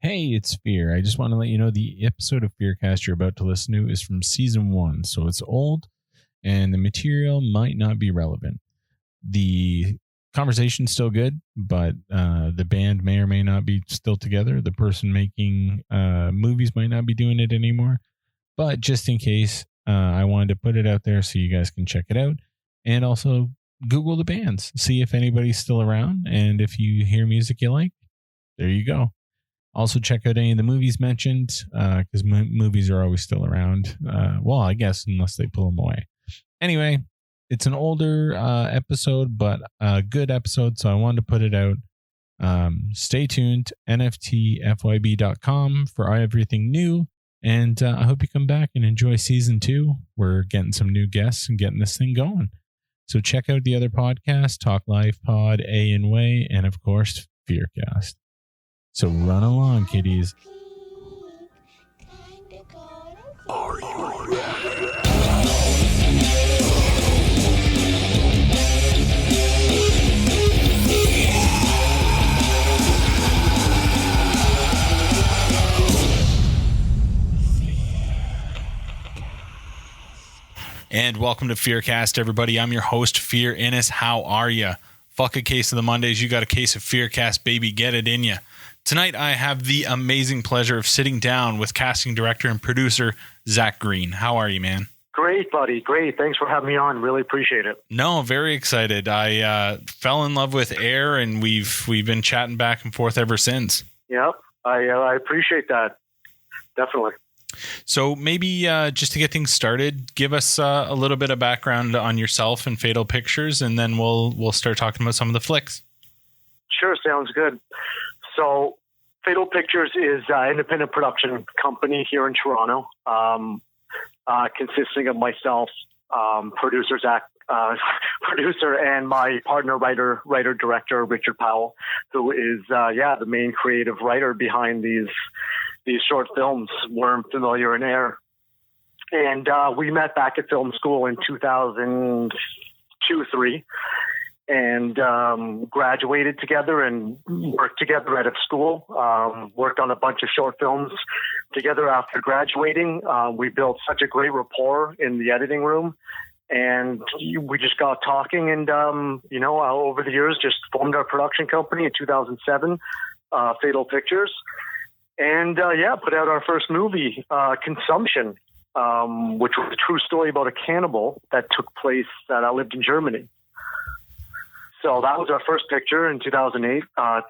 Hey, it's Fear. I just want to let you know the episode of FEARCast you're about to listen to is from season 1, so it's old and the material might not be relevant. The conversation's still good, but the band may or may not be still together. The person making movies might not be doing it anymore. But just in case, I wanted to put it out there so you guys can check it out. And also Google the bands, see if anybody's still around. And if you hear music you like, there you go. Also check out any of the movies mentioned, because movies are always still around. Well, I guess unless they pull them away. Anyway, it's an older episode, but a good episode, so I wanted to put it out. Stay tuned, nftfyb.com for everything new. And I hope you come back and enjoy season 2. We're getting some new guests and getting this thing going. So check out the other podcasts, Talk Life Pod, A and Way, and of course, FEARCast. So run along, kiddies. Are you ready? And welcome to FEARCast, everybody. I'm your host, Fear Innes. How are you? Fuck a case of the Mondays. You got a case of FEARCast, baby. Get it in you. Tonight, I have the amazing pleasure of sitting down with casting director and producer Zach Green. How are you, man? Great, buddy. Great. Thanks for having me on. Really appreciate it. No, very excited. I fell in love with Air, and we've been chatting back and forth ever since. Yep. I appreciate that. Definitely. So maybe just to get things started, give us a little bit of background on yourself and Fatal Pictures, and then we'll start talking about some of the flicks. Sure. Sounds good. So Fatal Pictures is an independent production company here in Toronto, consisting of myself, producer Zach, producer, and my partner, writer director Richard Powell, who is the main creative writer behind these short films, Worm, Familiar, and Air. And we met back at film school in 2002-03. And graduated together and worked together at a school, worked on a bunch of short films together after graduating. We built such a great rapport in the editing room, and we just got talking and, over the years just formed our production company in 2007, Fatal Pictures, and put out our first movie, Consumption, which was a true story about a cannibal that took place that lived in Germany. So that was our first picture in 2008,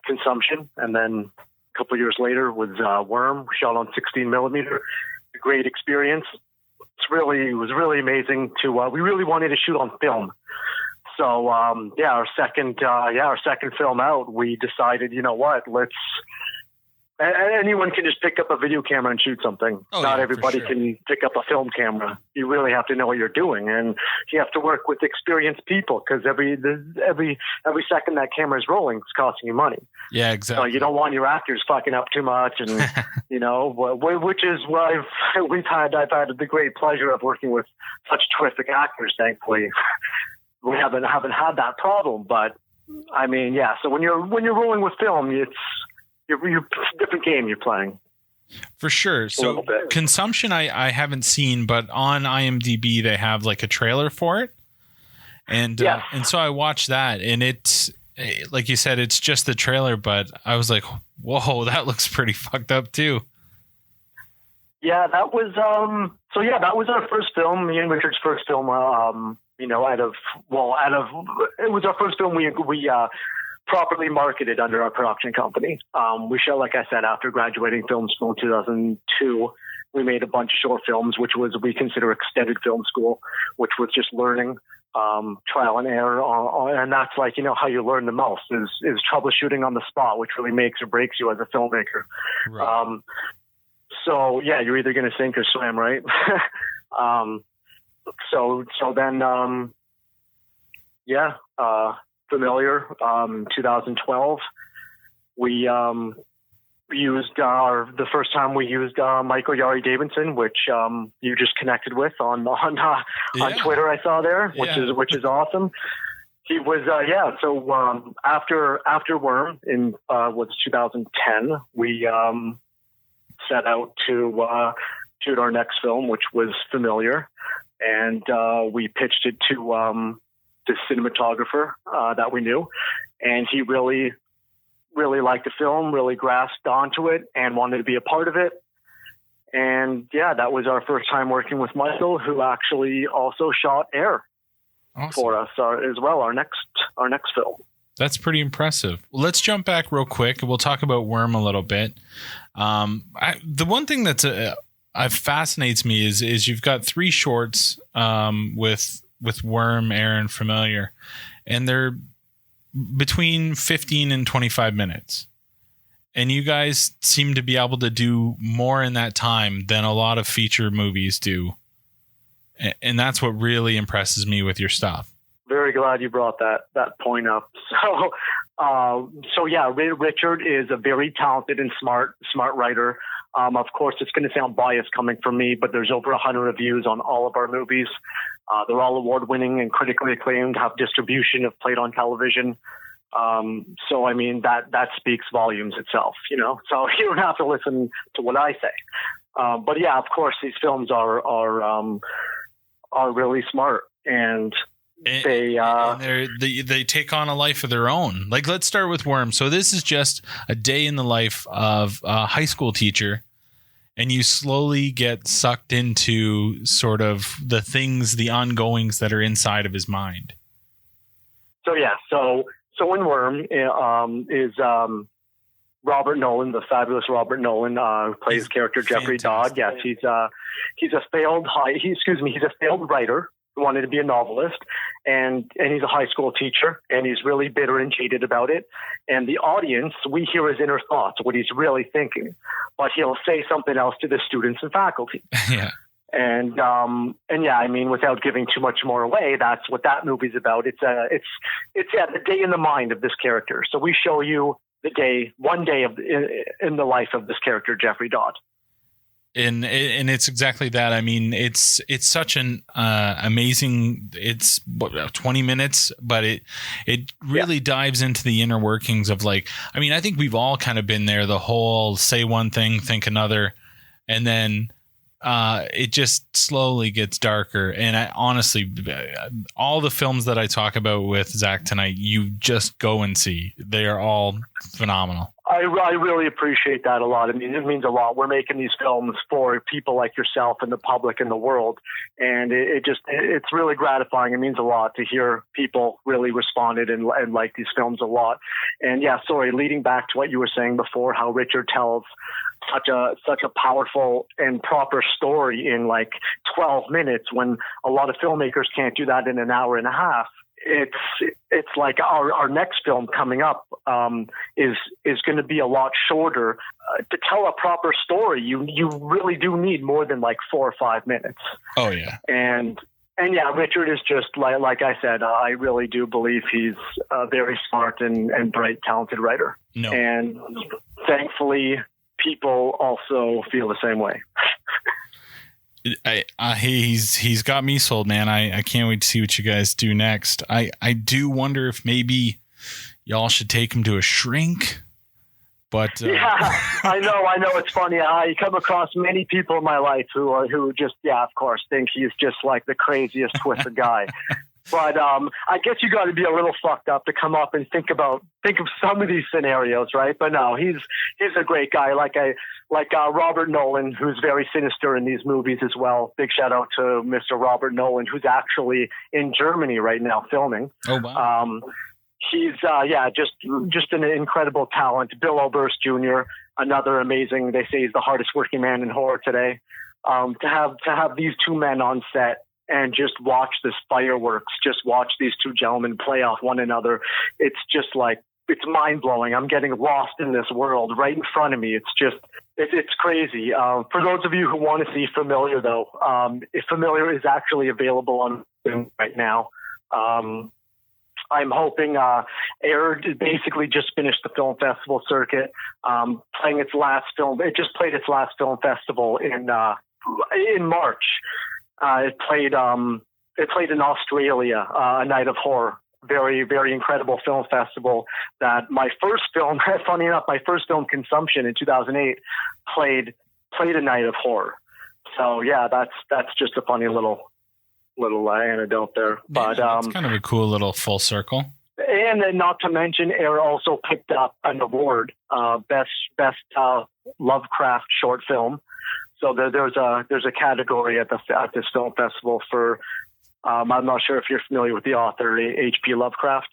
Consumption. And then a couple of years later was Worm, shot on 16 millimeter. A great experience. It was really amazing we really wanted to shoot on film. So, our second film out, we decided, you know what, anyone can just pick up a video camera and shoot something. Not everybody can pick up a film camera. You really have to know what you're doing, and you have to work with experienced people because every second that camera is rolling, it's costing you money. Yeah, exactly. So you don't want your actors fucking up too much, and which is why I've had the great pleasure of working with such terrific actors. Thankfully, we haven't had that problem. But I mean, yeah. So when you're rolling with film, it's a different game you're playing. For sure. So Consumption I haven't seen, but on IMDb they have like a trailer for it. And and so I watched that, and it's like you said, it's just the trailer, but I was like, whoa, that looks pretty fucked up too. Yeah, that was that was our first film, me and Richard's first film, it was our first film we properly marketed under our production company. We shot, like I said, after graduating film school in 2002, we made a bunch of short films, which we consider extended film school, which was just learning, trial and error. And that's like, how you learn the most is troubleshooting on the spot, which really makes or breaks you as a filmmaker. Right. So yeah, you're either going to sink or swim, right? So then, Familiar, 2012. We used the first time we used Michael Yari Davidson, which you just connected with on Twitter. I saw there, which is awesome. He was So after Worm in was 2010, we set out to shoot our next film, which was Familiar. And we pitched it to the cinematographer that we knew. And he really, really liked the film, really grasped onto it and wanted to be a part of it. And yeah, that was our first time working with Michael, who actually also shot Air for us as well, our next film. That's pretty impressive. Well, let's jump back real quick. We'll talk about Worm a little bit. The one thing that's fascinates me is you've got 3 shorts with Worm, Air, and Familiar, and they're between 15 and 25 minutes. And you guys seem to be able to do more in that time than a lot of feature movies do. And that's what really impresses me with your stuff. Very glad you brought that point up. So yeah, Richard is a very talented and smart writer. Of course, it's going to sound biased coming from me, but there's over 100 reviews on all of our movies. They're all award-winning and critically acclaimed, have distribution, have played on television. So, I mean, that speaks volumes itself, you know, so you don't have to listen to what I say. But yeah, of course, these films are really smart, and they take on a life of their own. Like, let's start with Worm. So this is just a day in the life of a high school teacher, and you slowly get sucked into sort of the things, the ongoings that are inside of his mind. So yeah, so in Worm is Robert Nolan, the fabulous Robert Nolan, plays character Jeffrey Dodd. Yes, he's a failed writer who wanted to be a novelist, and he's a high school teacher, and he's really bitter and jaded about it. And the audience, we hear his inner thoughts, what he's really thinking, but he'll say something else to the students and faculty. Yeah. And yeah, I mean, without giving too much more away, that's what that movie's about. It's the day in the mind of this character. So we show you one day in the life of this character, Jeffrey Dodd. And it's exactly that. I mean, it's such an amazing. It's 20 minutes, but it really dives into the inner workings of, like, I mean, I think we've all kind of been there. The whole say one thing, think another, and then it just slowly gets darker. And I honestly, all the films that I talk about with Zach tonight, you just go and see. They are all phenomenal. I really appreciate that a lot. I mean, it means a lot. We're making these films for people like yourself and the public and the world. And it's really gratifying. It means a lot to hear people really responded and like these films a lot. And yeah, sorry, leading back to what you were saying before, how Richard tells such a powerful and proper story in like 12 minutes when a lot of filmmakers can't do that in an hour and a half. It's like our next film coming up is going to be a lot shorter. To tell a proper story, you really do need more than like 4 or 5 minutes. Oh yeah. And yeah, Richard is just like I said, I really do believe he's a very smart and bright, talented writer. No. And thankfully, people also feel the same way. He's got me sold, man. I can't wait to see what you guys do next. I do wonder if maybe y'all should take him to a shrink. But yeah, I know. It's funny. I come across many people in my life who just, yeah, of course, think he's just like the craziest twisted guy. But I guess you got to be a little fucked up to come up and think of some of these scenarios, right? But no, he's a great guy, like Robert Nolan, who's very sinister in these movies as well. Big shout out to Mr. Robert Nolan, who's actually in Germany right now filming. Oh wow! He's just an incredible talent. Bill Oberst Jr., another amazing. They say he's the hardest working man in horror today. To have these two men on set and just watch this fireworks, just watch these two gentlemen play off one another. It's just like, it's mind blowing. I'm getting lost in this world right in front of me. It's crazy. For those of you who want to see Familiar though, Familiar is actually available on Zoom right now. I'm hoping Air basically just finished the film festival circuit, playing its last film. It just played its last film festival in March. It played in Australia, A Night of Horror. Very, very incredible film festival that my first film, funny enough, my first film, Consumption, in 2008, played played a night of horror. So yeah, that's just a funny little anecdote there. But it's kind of a cool little full circle. And then, not to mention, Air also picked up an award, best Lovecraft short film. So there's a category at this film festival for. I'm not sure if you're familiar with the author H.P. Lovecraft.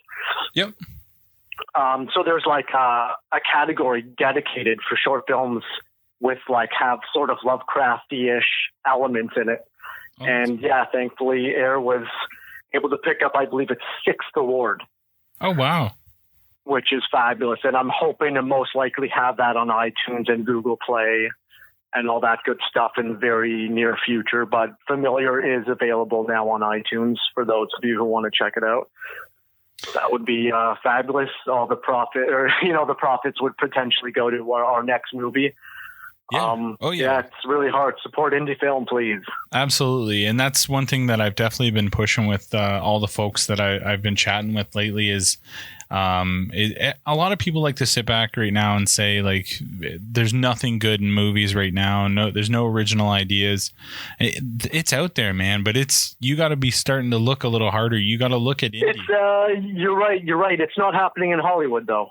Yep. So there's like a category dedicated for short films with like have sort of Lovecrafty-ish elements in it. Oh, and yeah, thankfully Air was able to pick up, I believe it's 6th award. Oh, wow. Which is fabulous. And I'm hoping to most likely have that on iTunes and Google Play and all that good stuff in the very near future. But Familiar is available now on iTunes for those of you who want to check it out. That would be fabulous. All the the profits would potentially go to our next movie. Yeah. Yeah, it's really hard. Support indie film, please. Absolutely. And that's one thing that I've definitely been pushing with all the folks that I've been chatting with lately is a lot of people like to sit back right now and say, like, there's nothing good in movies right now. No, there's no original ideas. It's out there, man, but you got to be starting to look a little harder. You got to look at indie. You're right. It's not happening in Hollywood, though.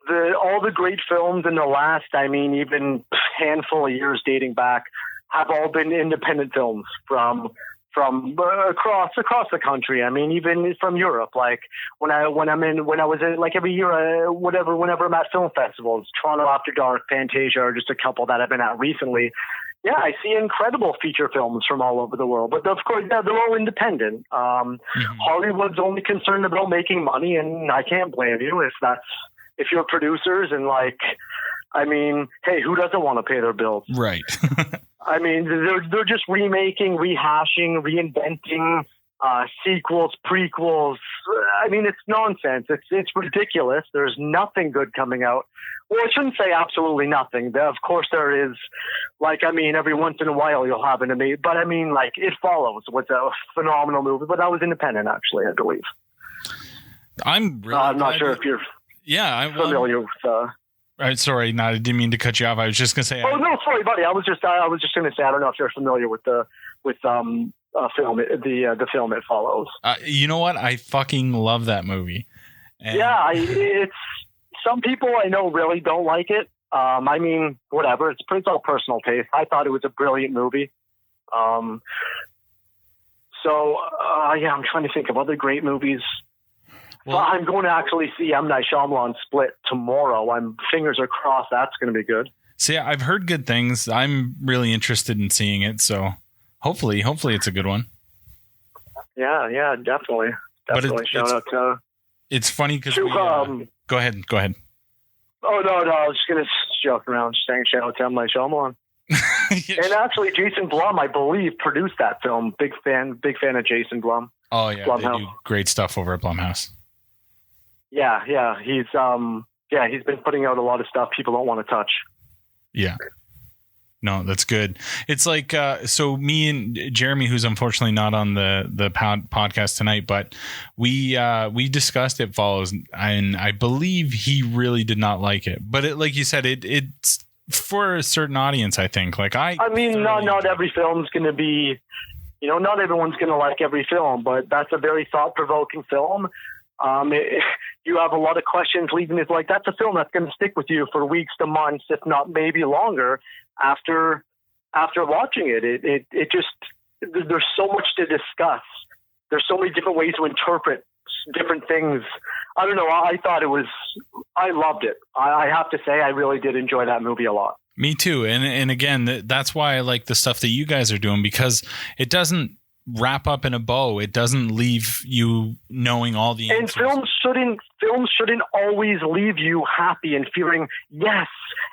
All the great films in the last, even handful of years dating back, have all been independent films from across the country. Even from Europe. Like when I was in, like every year, whenever I'm at film festivals, Toronto After Dark, Fantasia are just a couple that I've been at recently. Yeah, I see incredible feature films from all over the world, but of course, they're all independent. Hollywood's only concerned about making money, and I can't blame you if you're producers and hey, who doesn't want to pay their bills? Right. They're just remaking, rehashing, reinventing sequels, prequels. It's nonsense. It's ridiculous. There's nothing good coming out. Well, I shouldn't say absolutely nothing. Of course there is. Every once in a while you'll have an amazing, but It Follows was a phenomenal movie, but that was independent, actually, I believe. I'm not sure if you're familiar with. Sorry, I didn't mean to cut you off. I was just gonna say. Oh no, sorry, buddy. I was just gonna say. I don't know if you're familiar with the film, the film It Follows. You know what? I fucking love that movie. It's some people I know really don't like it. Whatever. It's all personal taste. I thought it was a brilliant movie. I'm trying to think of other great movies. Well, I'm going to actually see M. Night Shyamalan Split tomorrow. Fingers are crossed that's going to be good. See, I've heard good things. I'm really interested in seeing it, so hopefully it's a good one. Yeah, definitely. Shout out to. It's funny because go ahead. Oh no, I was just going to joke around, just saying shout out to M. Night Shyamalan. And actually, Jason Blum, I believe, produced that film. Big fan of Jason Blum. Oh yeah, they do great stuff over at Blumhouse. Yeah, he's been putting out a lot of stuff people don't want to touch. Yeah. No, that's good. It's like so me and Jeremy, who's unfortunately not on the podcast tonight, but we discussed It Follows, and I believe he really did not like it. But like you said, it's for a certain audience, I think. Not every film's going to be, not everyone's going to like every film, but that's a very thought-provoking film. You have a lot of questions leading. It's like, that's a film that's going to stick with you for weeks to months, if not maybe longer after watching it. It just, there's so much to discuss. There's so many different ways to interpret different things. I don't know. I loved it. I have to say, I really did enjoy that movie a lot. Me too. And again, that's why I like the stuff that you guys are doing, because it doesn't wrap up in a bow. It doesn't leave you knowing all the answers. And films shouldn't always leave you happy and feeling yes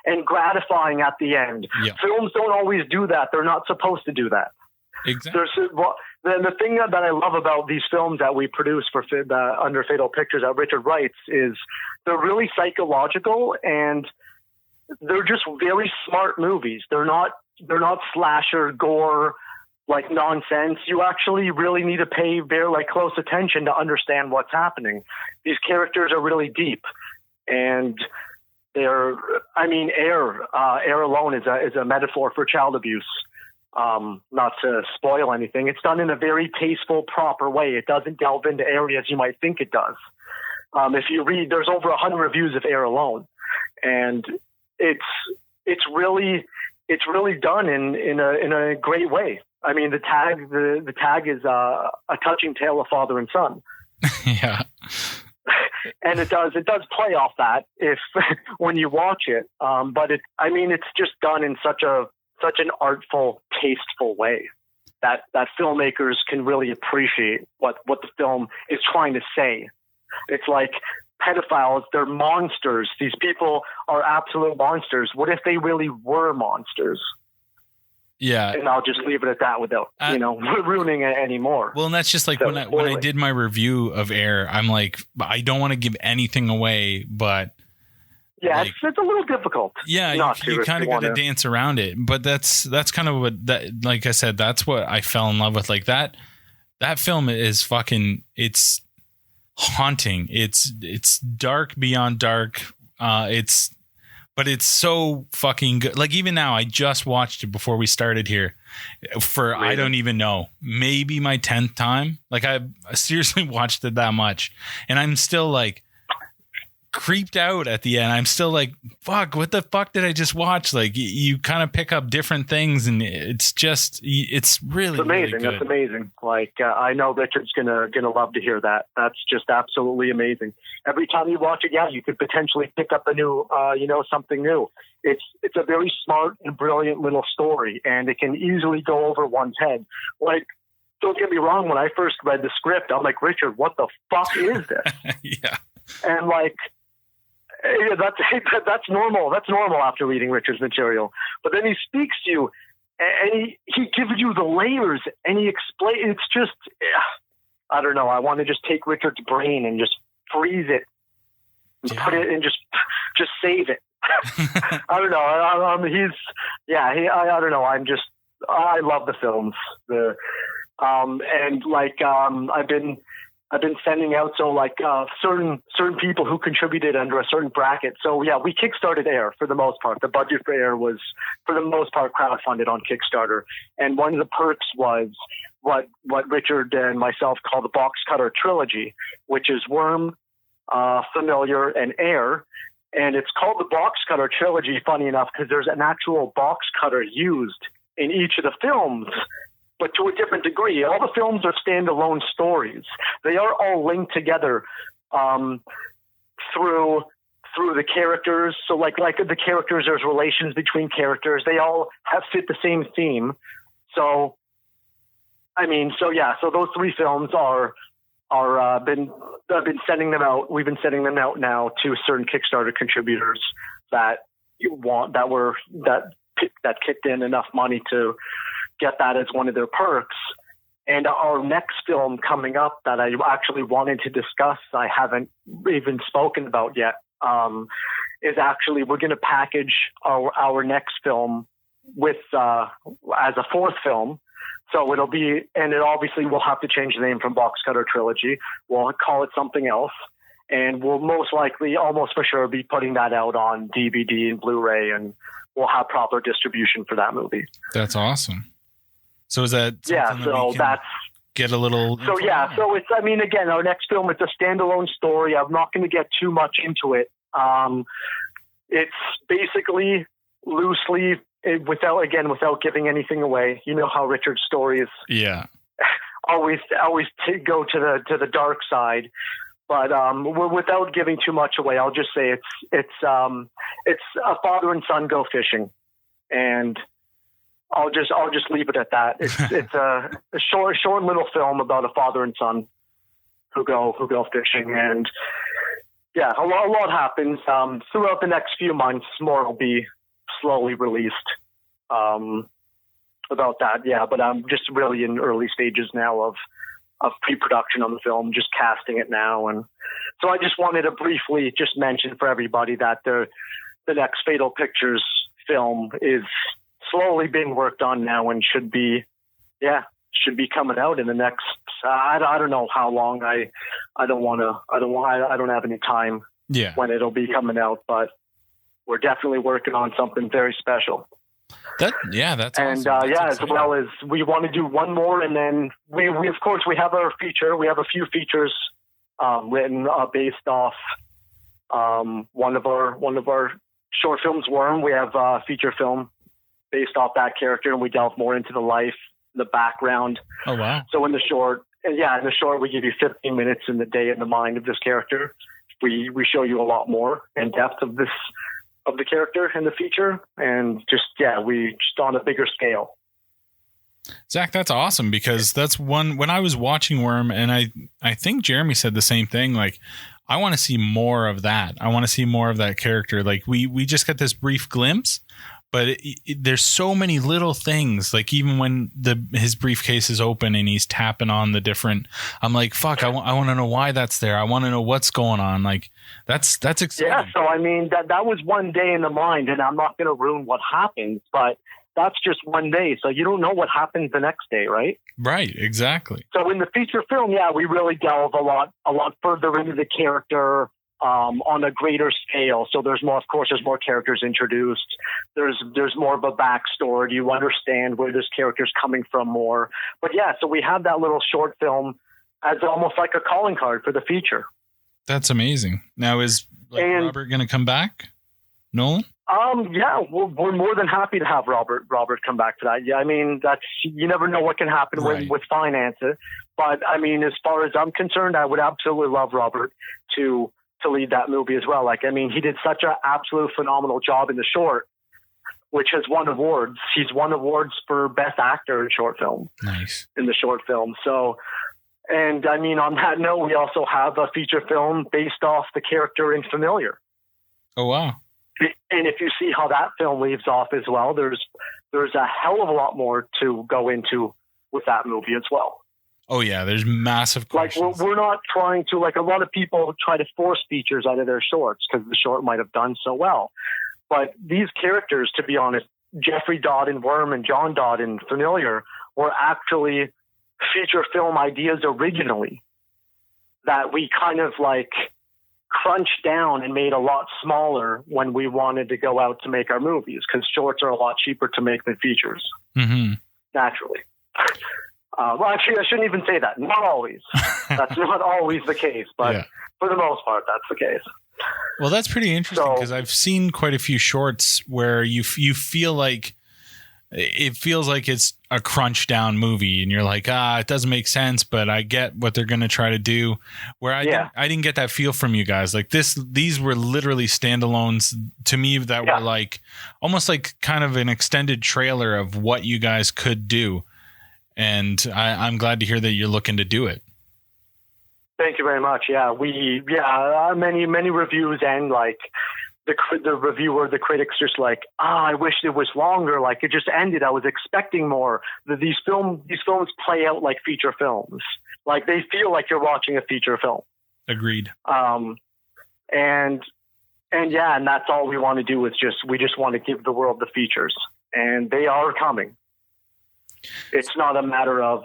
and gratifying at the end. Yeah. Films don't always do that. They're not supposed to do that. Exactly. The thing that I love about these films that we produce for under Fatal Pictures that Richard writes is they're really psychological, and they're just very smart movies. They're not slasher gore like nonsense. You actually really need to pay very close attention to understand what's happening. These characters are really deep, and Air alone is a metaphor for child abuse. Not to spoil anything, it's done in a very tasteful, proper way. It doesn't delve into areas you might think it does. If you read, there's over 100 reviews of Air alone, and it's really done in a great way. I mean, the tag is a touching tale of father and son. Yeah. And it does play off that when you watch it. But it's just done in such an artful, tasteful way that filmmakers can really appreciate what the film is trying to say. It's like pedophiles, they're monsters. These people are absolute monsters. What if they really were monsters? Yeah. And I'll just leave it at that without, ruining it anymore. Well, and that's just like when I did my review of Air, I'm like, I don't want to give anything away, but yeah, it's a little difficult. Yeah, you kind of got to dance around it. But that's kind of what that, like I said, that's what I fell in love with. Like that film is fucking, it's haunting. It's dark beyond dark. But it's so fucking good. Like even now, I just watched it before we started here for, really? I don't even know, maybe my 10th time. Like I seriously watched it that much, and I'm still like creeped out at the end. I'm still like, fuck, what the fuck did I just watch? Like you kind of pick up different things, and it's really, it's amazing. Really good. That's amazing. Like I know Richard's gonna love to hear that. That's just absolutely amazing. Every time you watch it, you could potentially pick up a new, something new. It's a very smart and brilliant little story, and it can easily go over one's head. Like, don't get me wrong. When I first read the script, I'm like, Richard, what the fuck is this? Yeah. And like, yeah, that's normal. That's normal after reading Richard's material. But then he speaks to you, and he gives you the layers, and he explains. It's just, I don't know. I want to just take Richard's brain and just freeze it, and put it, and just save it. I don't know. I don't know. I love the films. I've been sending out certain people who contributed under a certain bracket. So yeah, we kickstarted Air for the most part. The budget for Air was for the most part crowdfunded on Kickstarter, and one of the perks was what Richard and myself call the Box Cutter Trilogy, which is Worm, Familiar, and Air. And it's called the Box Cutter Trilogy, funny enough, because there's an actual box cutter used in each of the films, but to a different degree. All the films are standalone stories. They are all linked together through the characters. So like the characters, there's relations between characters. They all fit the same theme. So those three films I've been sending them out. We've been sending them out now to certain Kickstarter contributors that kicked in enough money to get that as one of their perks. And our next film coming up that I actually wanted to discuss, I haven't even spoken about yet, is actually we're going to package our next film with as a fourth film. So it'll be, and it obviously we'll have to change the name from Box Cutter Trilogy. We'll call it something else, and we'll most likely, almost for sure, be putting that out on DVD and Blu-ray, and we'll have proper distribution for that movie. That's awesome. So is that that's get a little? So yeah, so it's, again, our next film, it's a standalone story. I'm not going to get too much into it. It's basically loosely, without giving anything away. You know how Richard's stories, always go to the dark side. But without giving too much away, I'll just say it's a father and son go fishing, and I'll just leave it at that. It's a short little film about a father and son who go fishing, and yeah, a lot happens throughout the next few months. More will be slowly released about that. Yeah, but I'm just really in early stages now of pre-production on the film, just casting it now. And so I just wanted to briefly just mention for everybody that the next Fatal Pictures film is slowly being worked on now and should be coming out in the next, I don't know how long. I don't have any time when it'll be coming out, but we're definitely working on something very special. That's and awesome. As well as we want to do one more, and then we of course we have our feature. We have a few features written based off one of our short films, Worm. We have a feature film based off that character, and we delve more into the life, the background. Oh wow! So in the short, we give you 15 minutes in the day in the mind of this character. We show you a lot more in depth of the character in the feature, and we just on a bigger scale. Zach, that's awesome, because that's one, when I was watching Worm, and I think Jeremy said the same thing, like, I want to see more of that. I want to see more of that character. Like we just got this brief glimpse, but there's so many little things. Like even when his briefcase is open and he's tapping on the different, I'm like, fuck, I want to know why that's there. I want to know what's going on. Like that's exciting. Yeah. So, I mean, that was one day in the mind, and I'm not going to ruin what happens, but that's just one day. So you don't know what happens the next day, right? Right. Exactly. So in the feature film, we really delve a lot further into the character, on a greater scale. So there's more characters introduced. There's more of a backstory. You understand where this character's coming from more. But so we have that little short film as almost like a calling card for the feature. That's amazing. Now is Robert going to come back? Nolan? We're more than happy to have Robert come back for that. Yeah, I mean, you never know what can happen with finances. But I mean, as far as I'm concerned, I would absolutely love Robert to lead that movie as well. Like, I mean, he did such an absolute phenomenal job in the short, which has won awards. He's won awards for Best Actor in Short Film. Nice. In the short film. So, and I mean, on that note, we also have a feature film based off the character in Familiar. Oh, wow. And if you see how that film leaves off as well, there's a hell of a lot more to go into with that movie as well. Oh yeah, there's massive questions. Like we're not trying to, like a lot of people try to force features out of their shorts because the short might have done so well. But these characters, to be honest, Jeffrey Dodd in Worm and John Dodd in Familiar were actually feature film ideas originally that we kind of like crunched down and made a lot smaller when we wanted to go out to make our movies, because shorts are a lot cheaper to make than features. Mm-hmm. Naturally. Well, actually, I shouldn't even say that. Not always. That's not always the case, but for the most part, that's the case. Well, that's pretty interesting, because I've seen quite a few shorts where you feel like it feels like it's a crunch down movie, and you're like, it doesn't make sense, but I get what they're going to try to do. Where I didn't get that feel from you guys. Like these were literally standalones to me that were like almost like kind of an extended trailer of what you guys could do. And I'm glad to hear that you're looking to do it. Thank you very much. Yeah, many reviews, and like the reviewer, the critics, just like, I wish it was longer. Like it just ended. I was expecting more. These films play out like feature films. Like they feel like you're watching a feature film. Agreed. And that's all we want to do is we just want to give the world the features, and they are coming. It's not a matter of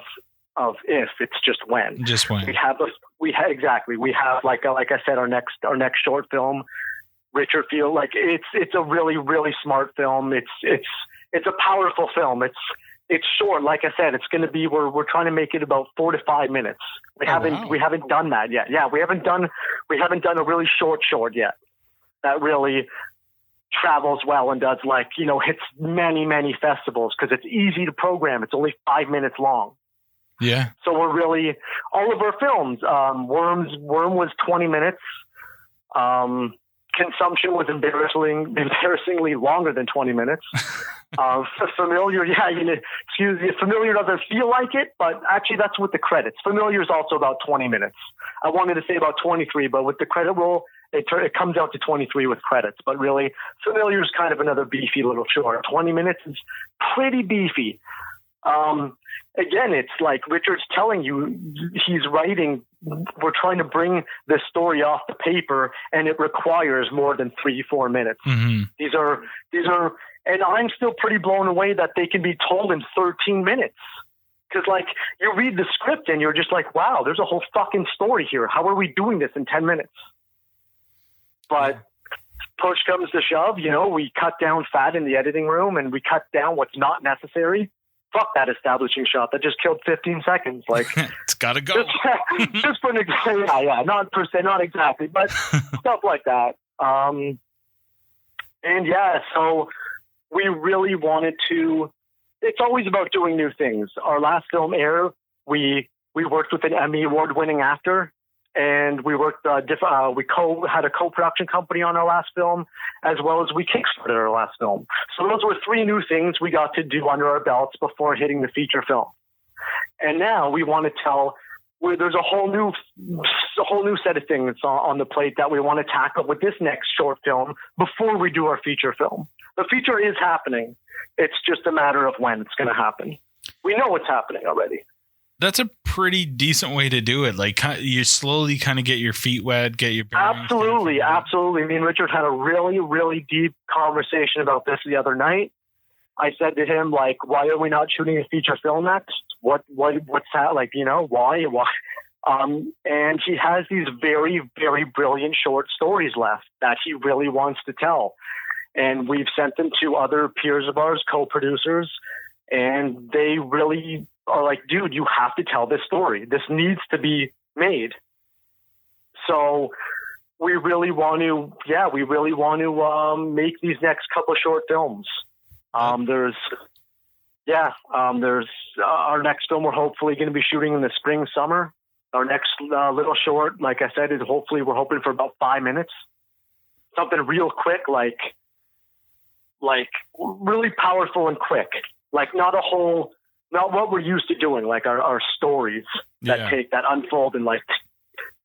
if, it's just when. Just when. We have like I said, our next short film, Richard Field. Like it's a really, really smart film. It's a powerful film. It's short. Like I said, it's going to be, we're trying to make it about 4 to 5 minutes. We haven't done that yet. Yeah. We haven't done a really short yet that really travels well and does, like, hits many festivals, because it's easy to program. It's only 5 minutes long. Yeah. So we're really, all of our films, Worm was 20 minutes. Consumption was embarrassingly longer than 20 minutes. Familiar, Familiar doesn't feel like it, but actually that's with the credits. Familiar is also about 20 minutes. I wanted to say about 23, but with the credit roll, it comes out to 23 with credits. But really, Familiar is kind of another beefy little short. 20 minutes is pretty beefy. Again, it's like Richard's telling you, he's writing, we're trying to bring this story off the paper, and it requires more than 3-4 minutes. Mm-hmm. These are, and I'm still pretty blown away that they can be told in 13 minutes. Because, like, you read the script and you're just like, wow, there's a whole fucking story here. How are we doing this in 10 minutes? But push comes to shove, we cut down fat in the editing room and we cut down what's not necessary. Fuck that establishing shot that just killed 15 seconds. Like, it's got to go. Just for an example, not per se, not exactly, but stuff like that. So we really wanted to. It's always about doing new things. Our last film, Air, we worked with an Emmy award-winning actor. And we worked, had a co-production company on our last film, as well as we kickstarted our last film. So those were 3 new things we got to do under our belts before hitting the feature film. And now we want to tell, where there's a whole new set of things on the plate that we want to tackle with this next short film before we do our feature film. The feature is happening. It's just a matter of when it's going to happen. We know it's happening already. That's a pretty decent way to do it. Like, you slowly kind of get your feet wet, get your bearings. Absolutely. Me and Richard had a really, really deep conversation about this the other night. I said to him, like, why are we not shooting a feature film next? What's that? Like, why? And he has these very, very brilliant short stories left that he really wants to tell. And we've sent them to other peers of ours, co-producers, and they really are like, dude, you have to tell this story. This needs to be made. So we really want to make these next couple of short films. There's our next film we're hopefully going to be shooting in the spring, summer. Our next little short, like I said, we're hoping for about 5 minutes. Something real quick, like really powerful and quick. Like not what we're used to doing, like our stories that unfold in like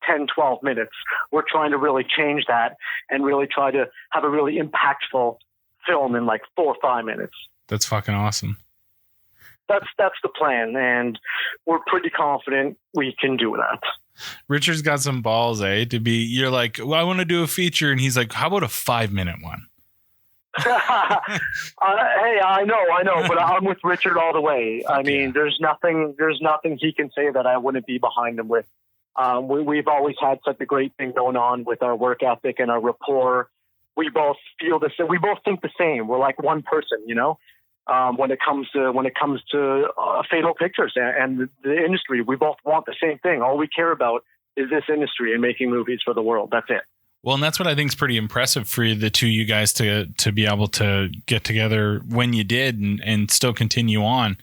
10, 12 minutes. We're trying to really change that and really try to have a really impactful film in like 4 or 5 minutes. That's fucking awesome. That's the plan, and we're pretty confident we can do that. Richard's got some balls, you're like, well, I want to do a feature, and he's like, how about a 5-minute one? Hey, I know, but I'm with Richard all the way. I mean, there's nothing he can say that I wouldn't be behind him with. We've always had such a great thing going on with our work ethic and our rapport. We both feel the same. We both think the same. We're like one person, when it comes to Fatal Pictures and the industry. We both want the same thing. All we care about is this industry and making movies for the world. That's it. Well, and that's what I think is pretty impressive for the two you guys to be able to get together when you did and still continue on.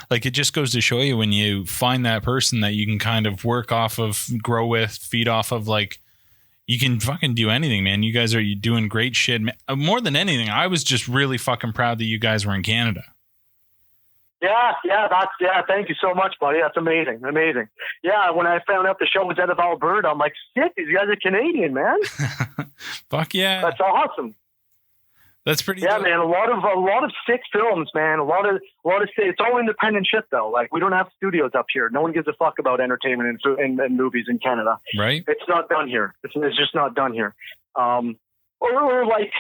Like, it just goes to show you when you find that person that you can kind of work off of, grow with, feed off of, like, you can fucking do anything, man. You guys are doing great shit. More than anything, I was just really fucking proud that you guys were in Canada. Yeah, thank you so much, buddy. That's amazing. Yeah, when I found out the show was out of Alberta, I'm like, shit, these guys are Canadian, man. Fuck yeah. That's awesome. That's pretty good. Man, a lot of sick films, man. A lot of it's all independent shit though. Like, we don't have studios up here. No one gives a fuck about entertainment and movies in Canada. Right. It's not done here. It's just not done here. Or like,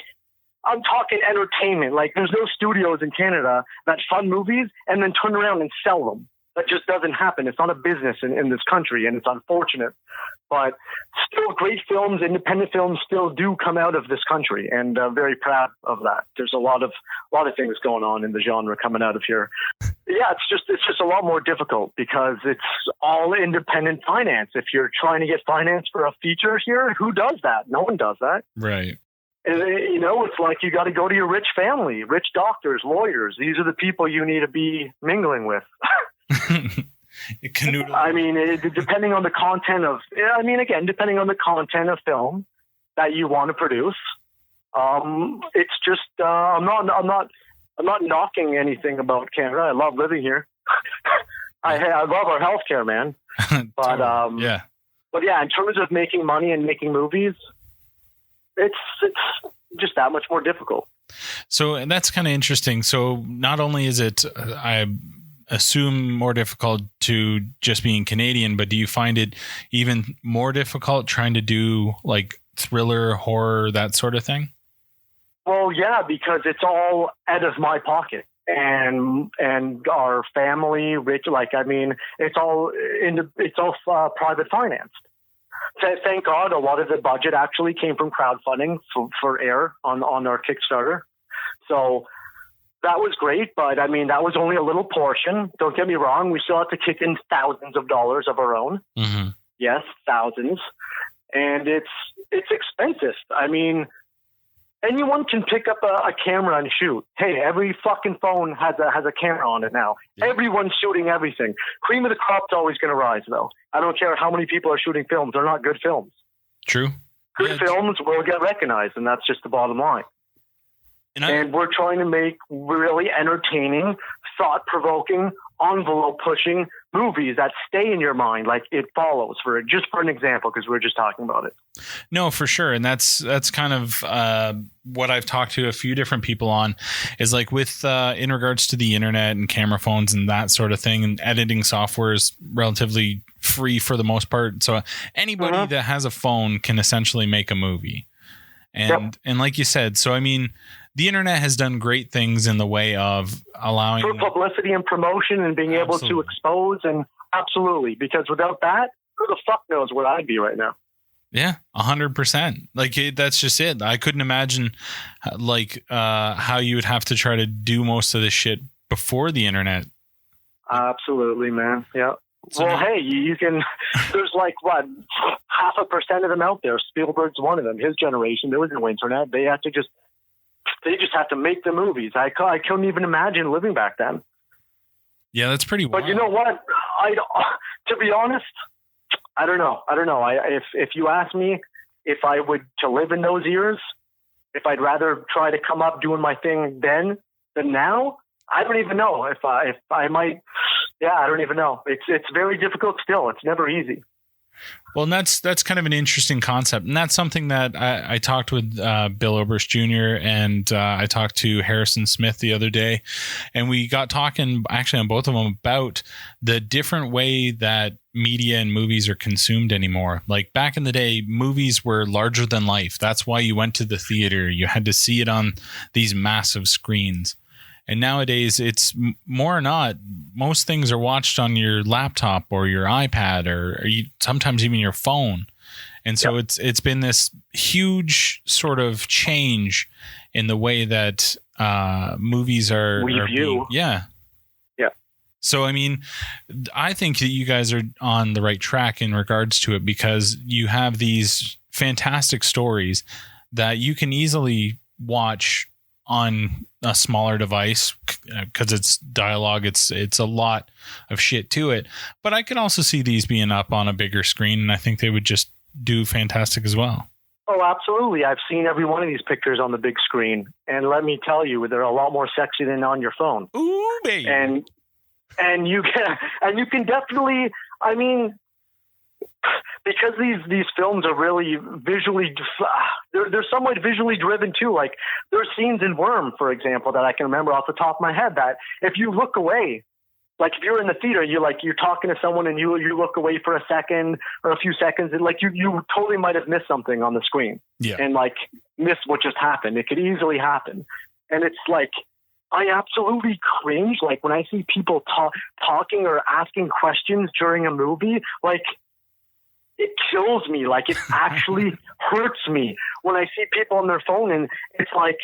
I'm talking entertainment. Like, there's no studios in Canada that fund movies and then turn around and sell them. That just doesn't happen. It's not a business in this country, and it's unfortunate. But still, great films, independent films, still do come out of this country, and very proud of that. There's a lot of things going on in the genre coming out of here. Yeah, it's just a lot more difficult because it's all independent finance. If you're trying to get finance for a feature here, who does that? No one does that. Right. And, it's like you got to go to your rich family, rich doctors, lawyers. These are the people you need to be mingling with. I mean, depending on the content of, depending on the content of film that you want to produce, it's just I'm not knocking anything about Canada. I love living here. I love our healthcare, man. But But yeah, in terms of making money and making movies, it's just that much more difficult. So, and that's kind of interesting. So not only is it, I assume, more difficult to just being Canadian, but do you find it even more difficult trying to do like thriller, horror, that sort of thing? Well, yeah, because it's all out of my pocket and our family, rich. Like, I mean, it's all private financed. thank God, a lot of the budget actually came from crowdfunding for Air on our Kickstarter. So that was great, but I mean, that was only a little portion. Don't get me wrong. We still have to kick in thousands of dollars of our own. Mm-hmm. Yes, thousands. And it's expensive. I mean, anyone can pick up a camera and shoot. Hey, every fucking phone has a camera on it now. Yeah. Everyone's shooting everything. Cream of the crop's always going to rise, though. I don't care how many people are shooting films. They're not good films. True. Good films will get recognized, and that's just the bottom line. And we're trying to make really entertaining, thought-provoking, envelope-pushing movies that stay in your mind, like It Follows, for an example, because we were just talking about it. No, for sure. And that's kind of what I've talked to a few different people on, is like with in regards to the internet and camera phones and that sort of thing, and editing software is relatively free for the most part. So anybody that has a phone can essentially make a movie. And like you said, so I mean, the internet has done great things in the way of allowing for publicity and promotion and being able to expose, and absolutely, because without that, who the fuck knows where I'd be right now? Yeah, 100%. Like that's just it. I couldn't imagine how you would have to try to do most of this shit before the internet. Absolutely, man. Yeah. So well, hey, you can. There's like what 0.5% of them out there. Spielberg's one of them. His generation, there was no internet. They just have to make the movies. I couldn't even imagine living back then. Yeah, that's pretty wild. But you know what? To be honest, I don't know. If you ask me if I would to live in those years, if I'd rather try to come up doing my thing then than now, I don't even know if I might. Yeah, I don't even know. It's very difficult still. It's never easy. Well, and that's kind of an interesting concept. And that's something that I talked with Bill Oberst Jr. and I talked to Harrison Smith the other day. And we got talking actually on both of them about the different way that media and movies are consumed anymore. Like back in the day, movies were larger than life. That's why you went to the theater. You had to see it on these massive screens. And nowadays, it's more or not, most things are watched on your laptop or your iPad or sometimes even your phone. And so it's been this huge sort of change in the way that movies are viewed. Yeah. So, I mean, I think that you guys are on the right track in regards to it, because you have these fantastic stories that you can easily watch on a smaller device because it's dialogue. It's a lot of shit to it, but I could also see these being up on a bigger screen, and I think they would just do fantastic as well. Oh, absolutely. I've seen every one of these pictures on the big screen, and let me tell you, they're a lot more sexy than on your phone. Ooh, baby. And you can definitely, I mean, because these films are really visually, they're somewhat visually driven too. Like there's scenes in Worm, for example, that I can remember off the top of my head, that if you look away, like if you're in the theater, you're talking to someone and you look away for a second or a few seconds, and like you totally might have missed something on the screen, and like missed what just happened. It could easily happen, and it's like I absolutely cringe like when I see people talking or asking questions during a movie, like. It kills me. Like it actually hurts me when I see people on their phone, and it's like,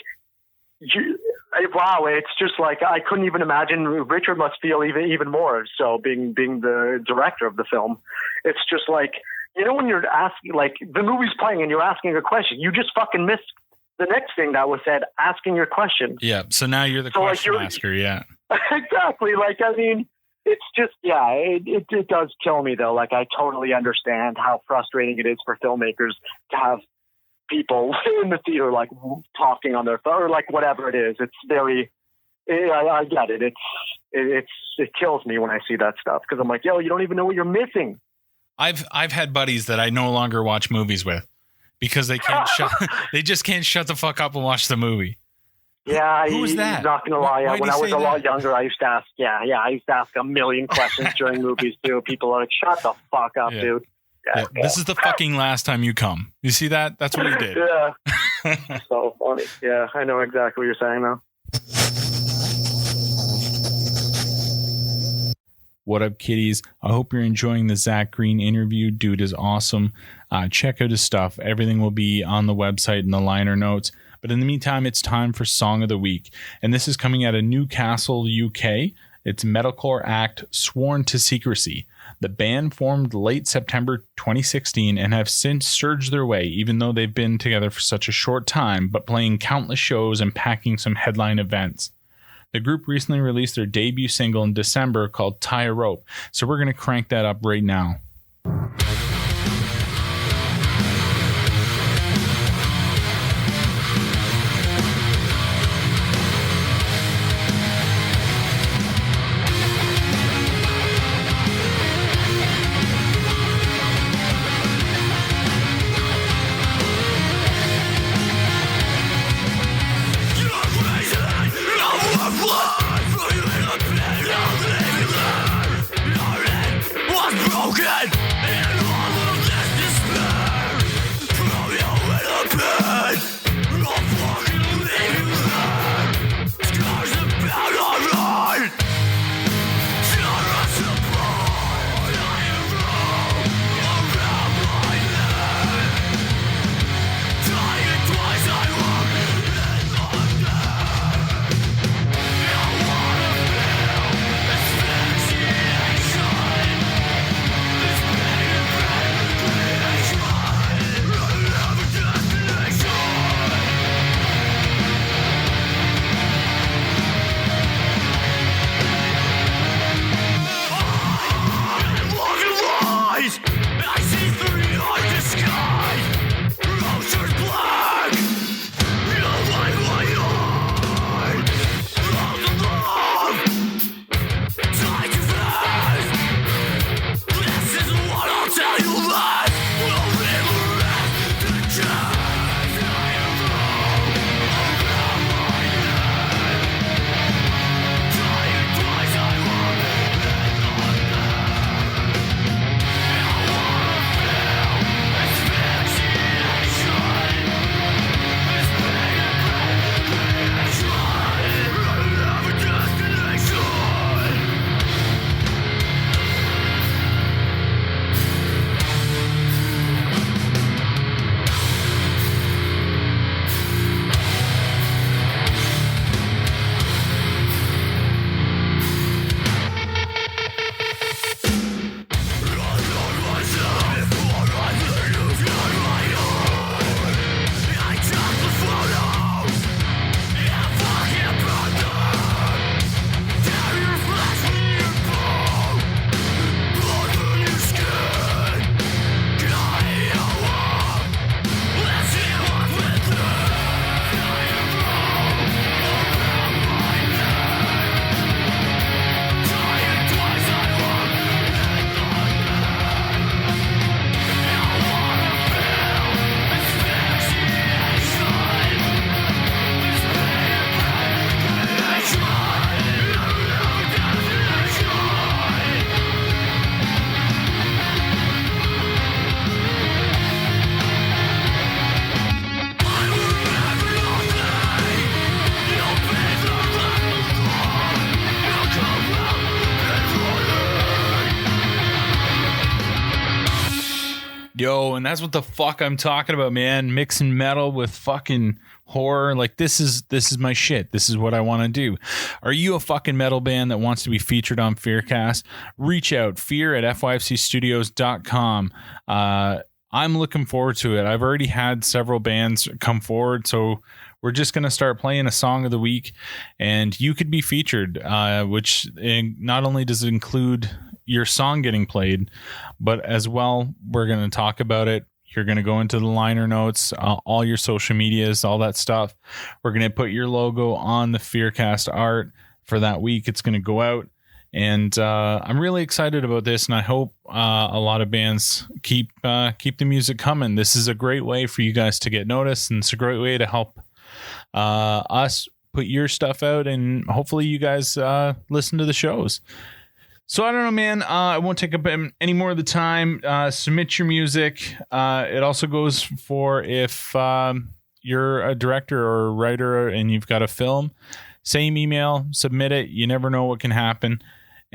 wow, it's just like I couldn't even imagine. Richard must feel even more so, being the director of the film. It's just like, when you're asking, like the movie's playing and you're asking a question, you just fucking missed the next thing that was said, asking your question. Yeah. So now you're the question asker. Yeah. Exactly. Like I mean. It's just, it does kill me, though. Like, I totally understand how frustrating it is for filmmakers to have people in the theater, like, talking on their phone or, like, whatever it is. It's very, I get it. It kills me when I see that stuff because I'm like, yo, you don't even know what you're missing. I've had buddies that I no longer watch movies with because they can't they just can't shut the fuck up and watch the movie. Yeah, who was that? Not gonna lie. When I was a lot younger, I used to ask. I used to ask a million questions during movies too. People are like, "Shut the fuck up, dude." Yeah. This is the fucking last time you come. You see that? That's what you did. Yeah. So funny. Yeah, I know exactly what you're saying now. What up, kiddies? I hope you're enjoying the Zach Green interview. Dude is awesome. Check out his stuff. Everything will be on the website in the liner notes. But in the meantime, it's time for Song of the Week. And this is coming out of Newcastle, UK. It's metalcore act Sworn to Secrecy. The band formed late September 2016 and have since surged their way, even though they've been together for such a short time, but playing countless shows and packing some headline events. The group recently released their debut single in December called Tie a Rope, so we're going to crank that up right now. Yo, and that's what the fuck I'm talking about, man. Mixing metal with fucking horror. Like, this is my shit. This is what I want to do. Are you a fucking metal band that wants to be featured on FEARCast? Reach out, fear@fyfcstudios.com. I'm looking forward to it. I've already had several bands come forward, so we're just going to start playing a song of the week, and you could be featured, which not only does it include your song getting played, but as well, we're going to talk about it. You're going to go into the liner notes, all your social medias, all that stuff. We're going to put your logo on the FEARCast art for that week. It's going to go out. And I'm really excited about this, and I hope a lot of bands keep the music coming. This is a great way for you guys to get noticed, and it's a great way to help us put your stuff out, and hopefully you guys listen to the shows. So I don't know, man. I won't take up any more of the time. Submit your music. It also goes for if you're a director or a writer and you've got a film. Same email. Submit it. You never know what can happen.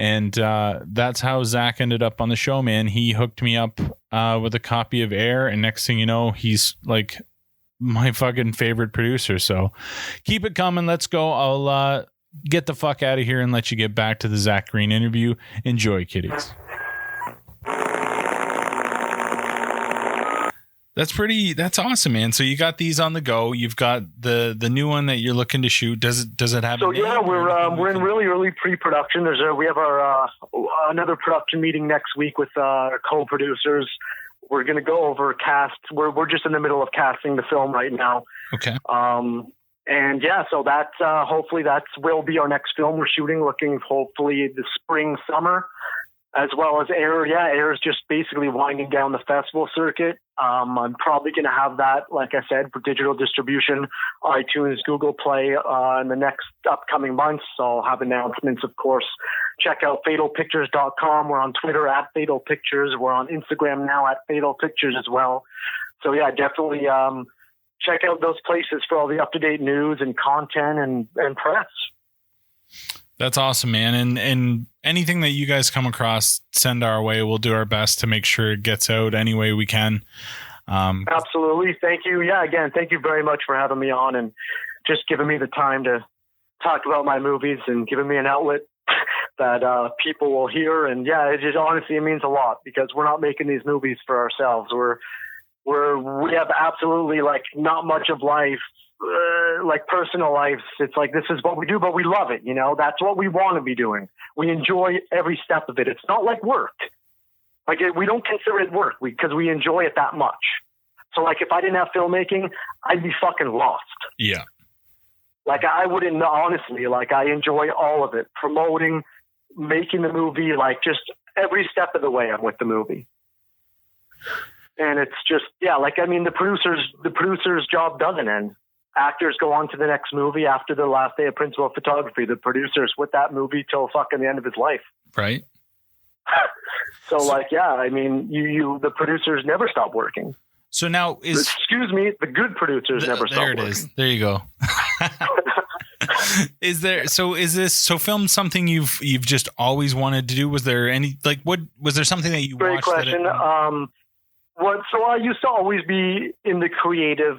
And that's how Zach ended up on the show, man. He hooked me up with a copy of Air, and next thing you know, he's like my fucking favorite producer. So keep it coming. Let's go. I'll get the fuck out of here and let you get back to the Zach Green interview. Enjoy, kiddies. That's awesome, man. So you got these on the go. You've got the new one that you're looking to shoot. Does it have? So yeah, we're in really early pre-production. We have our another production meeting next week with our co-producers. We're going to go over cast. We're just in the middle of casting the film right now. Okay. And yeah, so that's hopefully will be our next film we're shooting. Looking hopefully the spring, summer. As well as Air. Yeah, Air is just basically winding down the festival circuit. I'm probably going to have that, like I said, for digital distribution, iTunes, Google Play in the next upcoming months. So I'll have announcements, of course. Check out fatalpictures.com. We're on Twitter at Fatal Pictures. We're on Instagram now at Fatal Pictures as well. So yeah, definitely check out those places for all the up-to-date news and content and press. That's awesome, man. And anything that you guys come across, send our way. We'll do our best to make sure it gets out any way we can. Absolutely. Thank you. Yeah, again, thank you very much for having me on and just giving me the time to talk about my movies and giving me an outlet that people will hear. And yeah, it just honestly, it means a lot because we're not making these movies for ourselves. We have absolutely like not much of life. Like personal lives, it's like this is what we do, but we love it. You know, that's what we want to be doing. We enjoy every step of it. It's not like work. Like we don't consider it work because we enjoy it that much. So like if I didn't have filmmaking, I'd be fucking lost. Yeah. Like I wouldn't honestly. Like I enjoy all of it, promoting, making the movie, like just every step of the way. I'm with the movie. And it's just like I mean the producer's job doesn't end. Actors go on to the next movie after the last day of principal photography. The producer's with that movie till fucking the end of his life. Right. So like, yeah, I mean, the producers never stop working. So now excuse me, the good producers never stop working. There it is. There you go. Is this film something you've just always wanted to do? Was there any, like, was there something that you watched? Great question. So I used to always be in the creative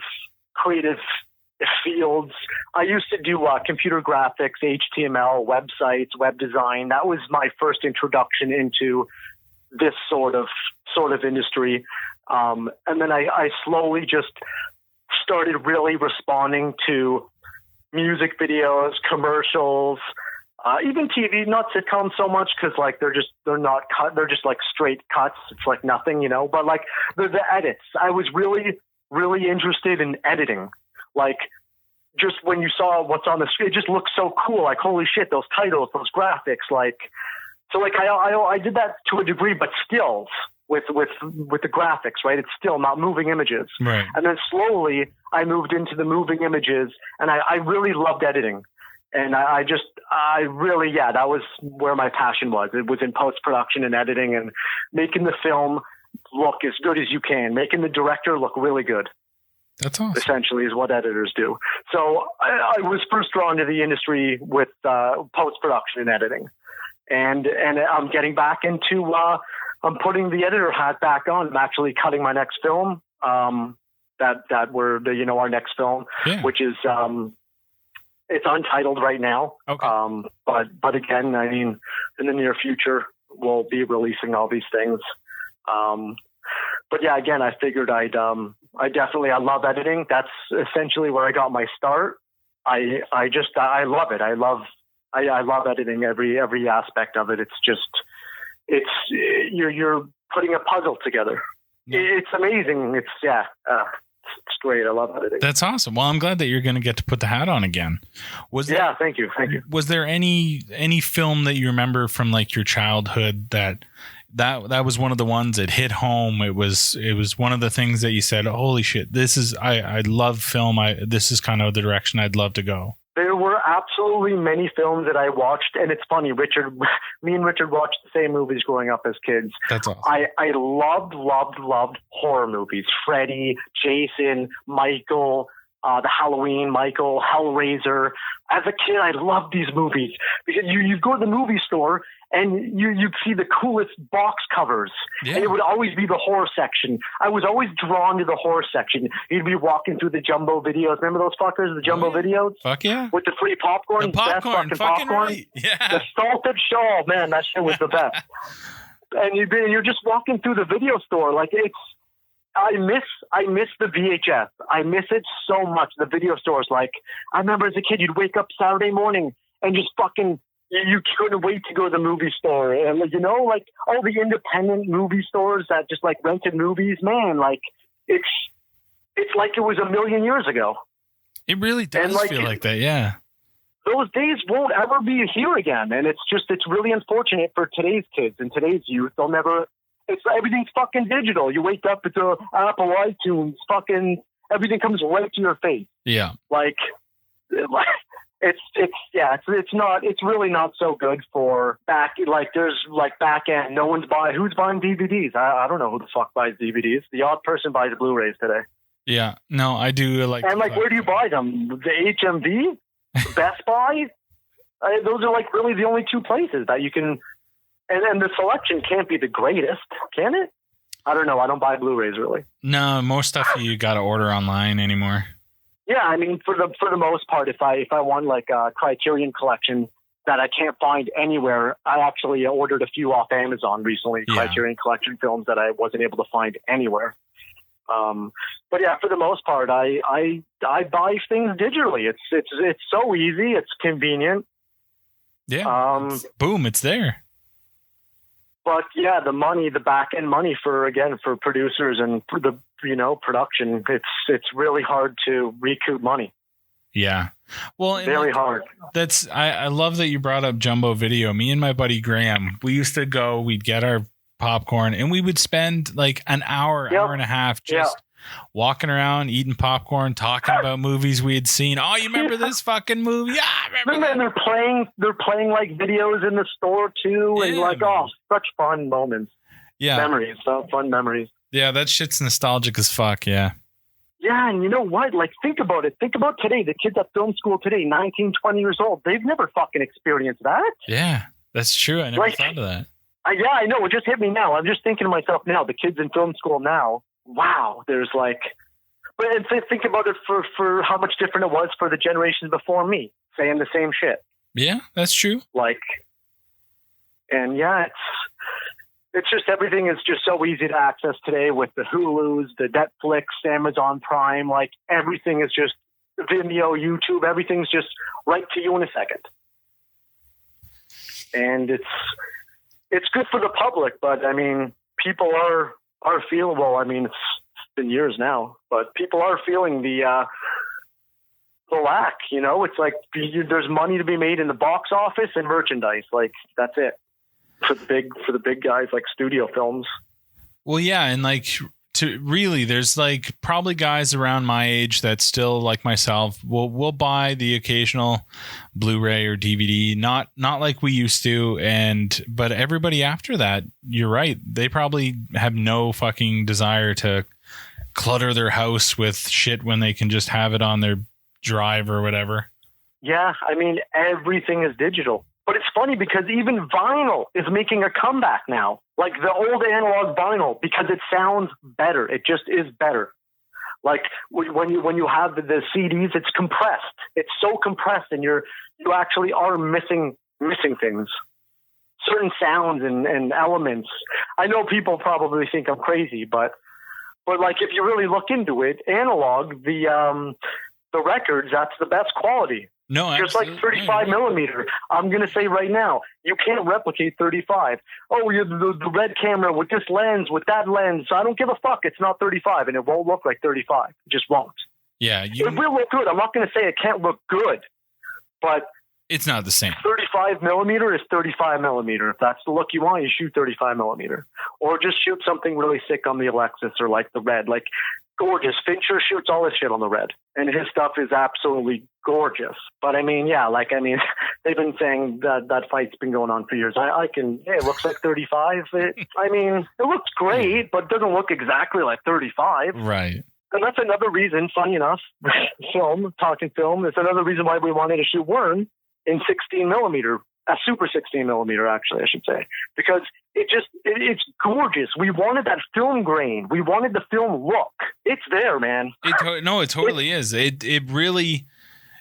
fields. I used to do computer graphics, HTML, websites, web design. That was my first introduction into this sort of industry. And then I slowly just started really responding to music videos, commercials, even TV, not sitcoms so much because like they're not cut. They're just like straight cuts. It's like nothing, you know. But like the edits, I was really, really interested in editing. Like, just when you saw what's on the screen, it just looked so cool. Like, holy shit, those titles, those graphics. Like, so like I did that to a degree, but stills with the graphics, right? It's still not moving images. Right. And then slowly I moved into the moving images, and I really loved editing. And I really, that was where my passion was. It was in post-production and editing and making the film look as good as you can, making the director look really good. That's awesome. Essentially is what editors do. So I was first drawn to the industry with post-production and editing. And I'm getting back into, I'm putting the editor hat back on. I'm actually cutting my next film, that we're, our next film, which is, it's untitled right now. Okay. But again, I mean, in the near future, we'll be releasing all these things. But yeah, again, I figured I love editing. That's essentially where I got my start. I love it. I love editing every aspect of it. It's you're putting a puzzle together. Yeah. It's amazing. It's great. I love editing. That's awesome. Well, I'm glad that you're going to get to put the hat on again. Thank you. Was there any film that you remember from like your childhood that was one of the ones that hit home? It was one of the things that you said, holy shit, this is, I love film. This is kind of the direction I'd love to go. There were absolutely many films that I watched, and it's funny, me and Richard watched the same movies growing up as kids. That's awesome. I loved horror movies. Freddy, Jason, Michael, the Halloween, Michael, Hellraiser. As a kid, I loved these movies because you go to the movie store and you'd see the coolest box covers. Yeah. And it would always be the horror section. I was always drawn to the horror section. You'd be walking through the Jumbo videos. Remember those fuckers, the Jumbo videos? Fuck yeah. With the free popcorn. The popcorn. Fucking right. Yeah. The salted shawl. Man, that shit was the best. And you're just walking through the video store. Like, I miss the VHS. I miss it so much. The video stores. Like, I remember as a kid, you'd wake up Saturday morning and just fucking, you couldn't wait to go to the movie store. And, like, you know, like all the independent movie stores that just like rented movies, man, like it's like it was a million years ago. It really does feel like that. Yeah. Those days won't ever be here again. And it's really unfortunate for today's kids and today's youth. Everything's fucking digital. You wake up, it's a Apple iTunes, fucking everything comes right to your face. Yeah. It's really not so good for back. Like there's like back end. Who's buying DVDs? I don't know who the fuck buys DVDs. The odd person buys Blu-rays today. Yeah. No, I do like. And like, where do you buy them? The HMV, Best Buy. Those are like really the only two places that you can. And the selection can't be the greatest, can it? I don't know. I don't buy Blu-rays really. No, most stuff you got to order online anymore. Yeah, I mean, for the most part, if I want like a Criterion collection that I can't find anywhere, I actually ordered a few off Amazon recently. Yeah. Criterion collection films that I wasn't able to find anywhere. But yeah, for the most part, I buy things digitally. It's so easy. It's convenient. Yeah. Boom! It's there. But yeah, the back end money for producers and for the production, it's really hard to recoup money. Yeah. Well, very hard. I love that you brought up Jumbo Video. Me and my buddy Graham, we used to go, we'd get our popcorn and we would spend like an hour and a half just walking around, eating popcorn, talking about movies we had seen. Oh, you remember this fucking movie? Yeah, I remember that. They're playing like videos in the store too, and such fun moments. Yeah, memories, fun memories. Yeah, that shit's nostalgic as fuck. Yeah. Yeah, and you know what? Like, think about it. Think about today. The kids at film school today, 19, 20 years old. They've never fucking experienced that. Yeah, that's true. I never thought of that. Yeah, I know. It just hit me now. I'm just thinking to myself now, the kids in film school now, wow, there's like, but think about it for how much different it was for the generations before me, saying the same shit. Yeah, that's true. Like, and yeah, it's just everything is just so easy to access today with the Hulus, the Netflix, Amazon Prime. Like everything is just Vimeo, YouTube. Everything's just right to you in a second, and it's good for the public. But I mean, people are feeling, well, I mean, it's been years now, but people are feeling the lack, it's like there's money to be made in the box office and merchandise. Like that's it for the big guys like studio films. Well, yeah. And like there's like probably guys around my age that still like myself will buy the occasional Blu-ray or DVD, not like we used to. But everybody after that, you're right. They probably have no fucking desire to clutter their house with shit when they can just have it on their drive or whatever. Yeah. I mean, everything is digital. But it's funny because even vinyl is making a comeback now, like the old analog vinyl, because it sounds better. It just is better. Like when you have the CDs, it's compressed. It's so compressed, and you actually are missing things, certain sounds and elements. I know people probably think I'm crazy, but like if you really look into it, analog, the records, that's the best quality. No, just like 35 millimeter. I'm going to say right now, you can't replicate 35. Oh, the red camera with this lens, with that lens. I don't give a fuck. It's not 35, and it won't look like 35. It just won't. Yeah. It will look good. I'm not going to say it can't look good, but it's not the same. 35 millimeter is 35 millimeter. If that's the look you want, you shoot 35 millimeter. Or just shoot something really sick on the Alexis or like the red. Like, gorgeous. Fincher shoots all his shit on the red, and his stuff is absolutely gorgeous. But I mean, they've been saying that fight's been going on for years. It looks like 35. It looks great, but it doesn't look exactly like 35. Right. And that's another reason, funny enough, talking film, it's another reason why we wanted to shoot Worm in 16 millimeter, a super 16 millimeter, actually, I should say, because it's gorgeous. We wanted that film grain. We wanted the film look. It's there, man. It totally is. It really,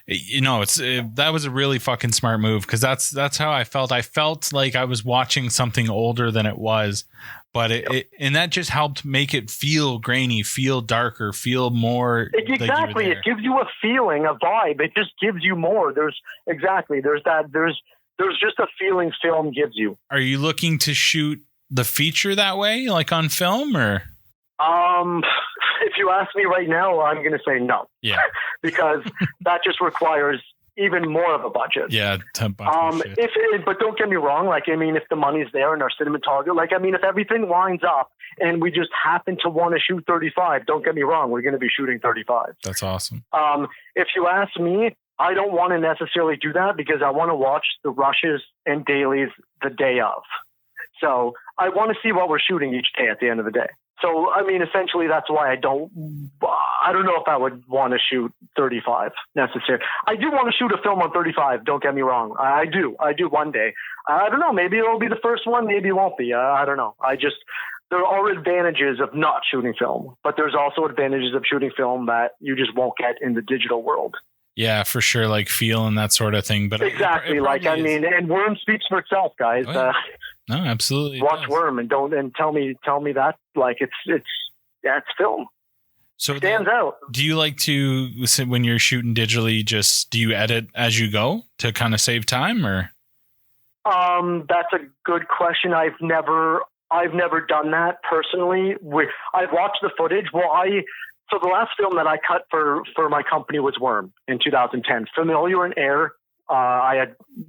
that was a really fucking smart move, because that's how I felt. I felt like I was watching something older than it was. But and that just helped make it feel grainy, feel darker, feel more. Exactly. It gives you a feeling, a vibe. It just gives you more. There's just a feeling film gives you. Are you looking to shoot the feature that way, like on film, or? If you ask me right now, I'm going to say no. Yeah. Because that just requires even more of a budget. Yeah. But don't get me wrong. Like, I mean, if the money's there and our cinematographer, like, I mean, if everything lines up and we just happen to want to shoot 35, don't get me wrong, we're going to be shooting 35. That's awesome. If you ask me, I don't want to necessarily do that because I want to watch the rushes and dailies the day of. So I want to see what we're shooting each day at the end of the day. So, I mean, essentially, that's why I don't know if I would want to shoot 35 necessarily. I do want to shoot a film on 35. Don't get me wrong. I do one day. I don't know. Maybe it'll be the first one. Maybe it won't be. I don't know. There are advantages of not shooting film, but there's also advantages of shooting film that you just won't get in the digital world. Yeah, for sure. Like feel and that sort of thing. But exactly. And Worm speaks for itself, guys. Oh, yeah. No, absolutely. Watch Worm and tell me that like it's film. So stands out. Do you like to, when you're shooting digitally, do you edit as you go to kind of save time, or? That's a good question. I've never done that personally. I've watched the footage. So the last film that I cut for my company was Worm in 2010. Familiar and Air. I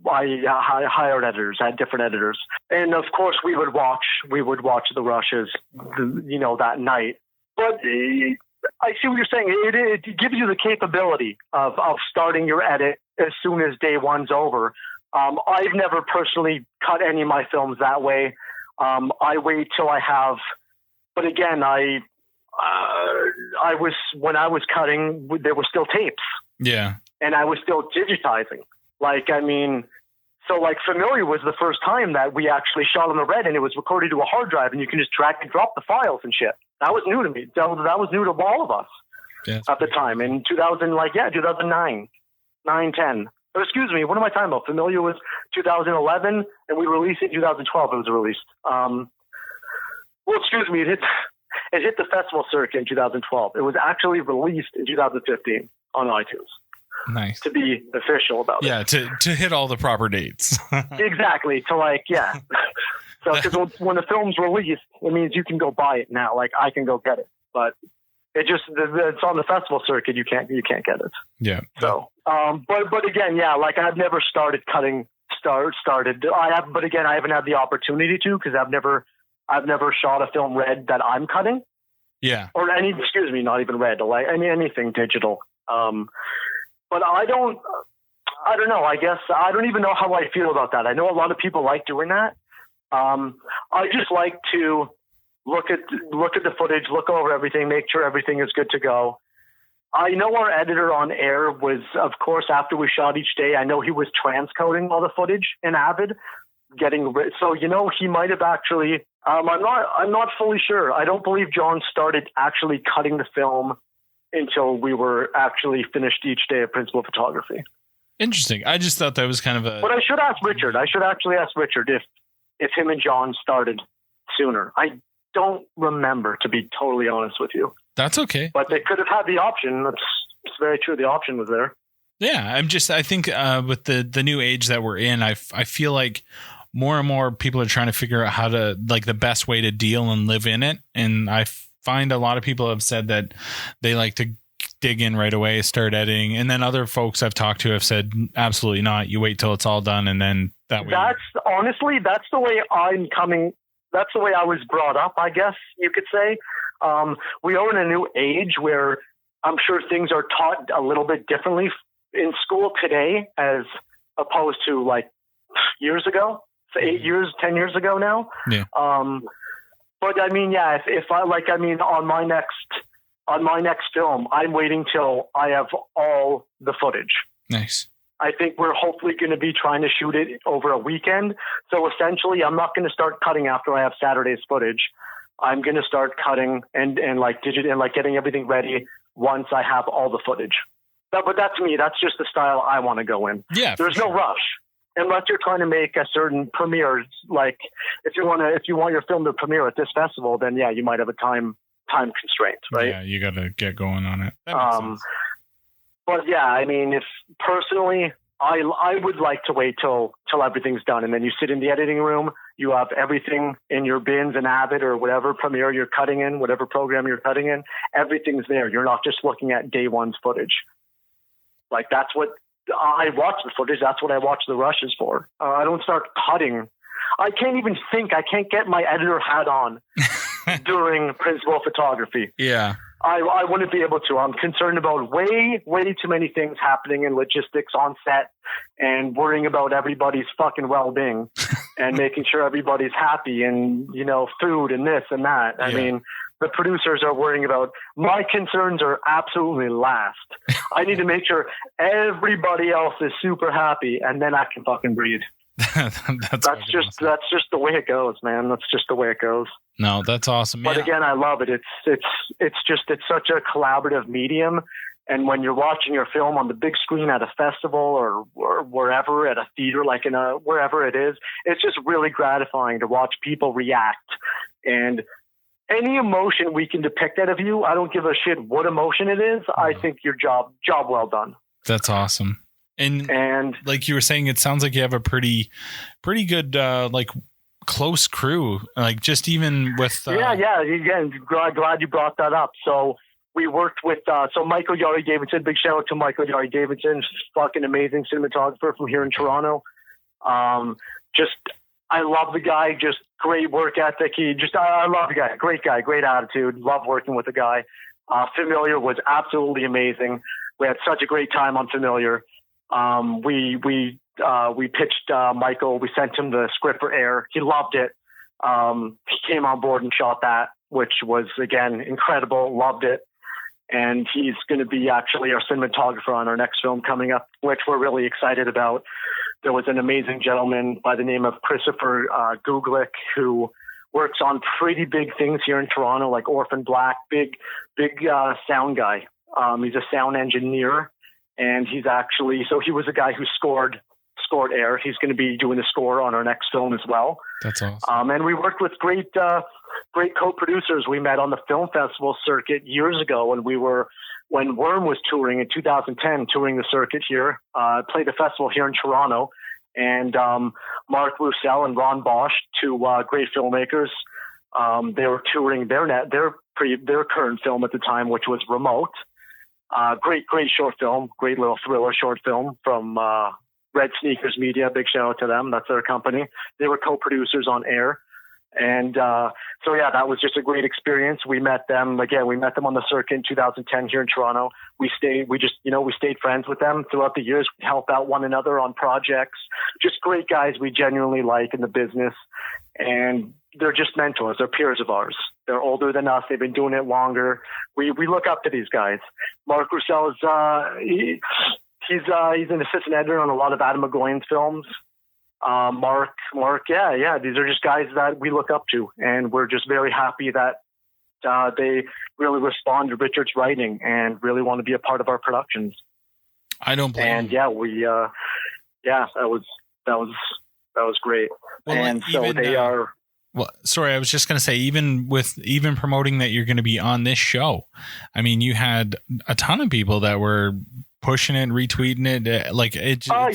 hired editors. I had different editors, and of course we would watch the rushes, that night. But I see what you're saying. It gives you the capability of starting your edit as soon as day one's over. I've never personally cut any of my films that way. I wait till I have. But again, when I was cutting, there were still tapes. Yeah. And I was still digitizing. Like, I mean, so like Familiar was the first time that we actually shot on the red and it was recorded to a hard drive and you can just drag and drop the files and shit. That was new to me. That was new to all of us at the time in 2009, 10. Or excuse me, what am I talking about? Familiar was 2011 and we released it in 2012. It was released. Excuse me. It hit the festival circuit in 2012. It was actually released in 2015 on iTunes. Nice. To be official about it. Yeah, to hit all the proper dates. Exactly. So So because when the film's released, it means you can go buy it now. Like I can go get it, but it's on the festival circuit. You can't get it. Yeah. So, but again, yeah, like I've never started cutting. But again, I haven't had the opportunity to because I've never shot a film red that I'm cutting. Yeah. Or not even red, like anything digital. But I don't know. I guess I don't even know how I feel about that. I know a lot of people like doing that. I just like to look at the footage, look over everything, make sure everything is good to go. I know our editor on Air was, of course, after we shot each day, I know he was transcoding all the footage in Avid, so he might have actually. I'm not fully sure. I don't believe John started actually cutting the film until we were actually finished each day of principal photography. Interesting. I just thought that was kind of But I should ask Richard. I should actually ask Richard if him and John started sooner. I don't remember, to be totally honest with you. That's okay. But they could have had the option. It's very true. The option was there. Yeah. I think with the new age that we're in, I feel like more and more people are trying to figure out how to, like, the best way to deal and live in it. And I find a lot of people have said that they like to dig in right away, start editing. And then other folks I've talked to have said, absolutely not. You wait till it's all done. And then that way. That's the way that's the way I was brought up, I guess you could say. We are in a new age where I'm sure things are taught a little bit differently in school today as opposed to like years ago. So 10 years ago now. Yeah. But I mean, yeah, if I on my next on my next film, I'm waiting till I have all the footage. Nice. I think we're hopefully going to be trying to shoot it over a weekend. So essentially, I'm not going to start cutting after I have Saturday's footage. I'm going to start cutting and getting everything ready once I have all the footage. But that's me. That's just the style I want to go in. Yeah, there's no rush. Unless you're trying to make a certain premiere, like if you want your film to premiere at this festival, then yeah, you might have a time constraint, right? Yeah, you got to get going on it. That makes sense. But yeah, I mean, if personally, I would like to wait till everything's done, and then you sit in the editing room. You have everything in your bins and Avid or whatever Premiere you're cutting in, whatever program you're cutting in. Everything's there. You're not just looking at day one's footage. Like that's what I watch the footage. That's what I watch the rushes for. I don't start cutting. I can't even think. I can't get my editor hat on during principal photography. Yeah. I wouldn't be able to. I'm concerned about way too many things happening in logistics on set and worrying about everybody's fucking well-being and making sure everybody's happy and, food and this and that. I mean, the producers are worrying about. My concerns are absolutely last. I need to make sure everybody else is super happy, and then I can fucking breathe. that's just the way it goes, man. That's just the way it goes. No, that's awesome. But again, I love it. It's such a collaborative medium. And when you're watching your film on the big screen at a festival or wherever, at a theater, like wherever it is, it's just really gratifying to watch people react. And any emotion we can depict out of you, I don't give a shit what emotion it is. I think your job well done. That's awesome. And like you were saying, it sounds like you have a pretty good, close crew, like just even with, Again, glad you brought that up. So we worked with, Michael Yari Davidson, big shout out to Michael Yari Davidson, fucking amazing cinematographer from here in Toronto. I love the guy, just great work ethic. I love the guy, great attitude. Love working with the guy. Familiar was absolutely amazing. We had such a great time on Familiar. We pitched Michael. We sent him the script for Air. He loved it. He came on board and shot that, which was again incredible. Loved it, and he's going to be actually our cinematographer on our next film coming up, which we're really excited about. There was an amazing gentleman by the name of Christopher Guglick who works on pretty big things here in Toronto, like Orphan Black. Big sound guy. He's a sound engineer. And he was a guy who scored Air. He's going to be doing the score on our next film as well. That's awesome. And we worked with great co-producers we met on the film festival circuit years ago when Worm was touring in 2010, touring the circuit here, played a festival here in Toronto. And Mark Roussel and Ron Bosch, two great filmmakers, they were touring their current film at the time, which was Remote. Great short film, great little thriller short film from Red Sneakers Media. Big shout out to them. That's their company. They were co-producers on Air. And that was just a great experience. We met them on the circuit in 2010 here in Toronto. We stayed friends with them throughout the years. We help out one another on projects. Just great guys we genuinely like in the business. And they're just mentors. They're peers of ours. They're older than us. They've been doing it longer. We look up to these guys. Mark Roussel is he's an assistant editor on a lot of Adam McGowan's films. Mark, these are just guys that we look up to, and we're just very happy that they really respond to Richard's writing and really want to be a part of our productions. I don't blame. And that was great. Well, and so they are. Well, sorry, I was just going to say, even promoting that you're going to be on this show, I mean, you had a ton of people that were pushing it, retweeting it, like it. I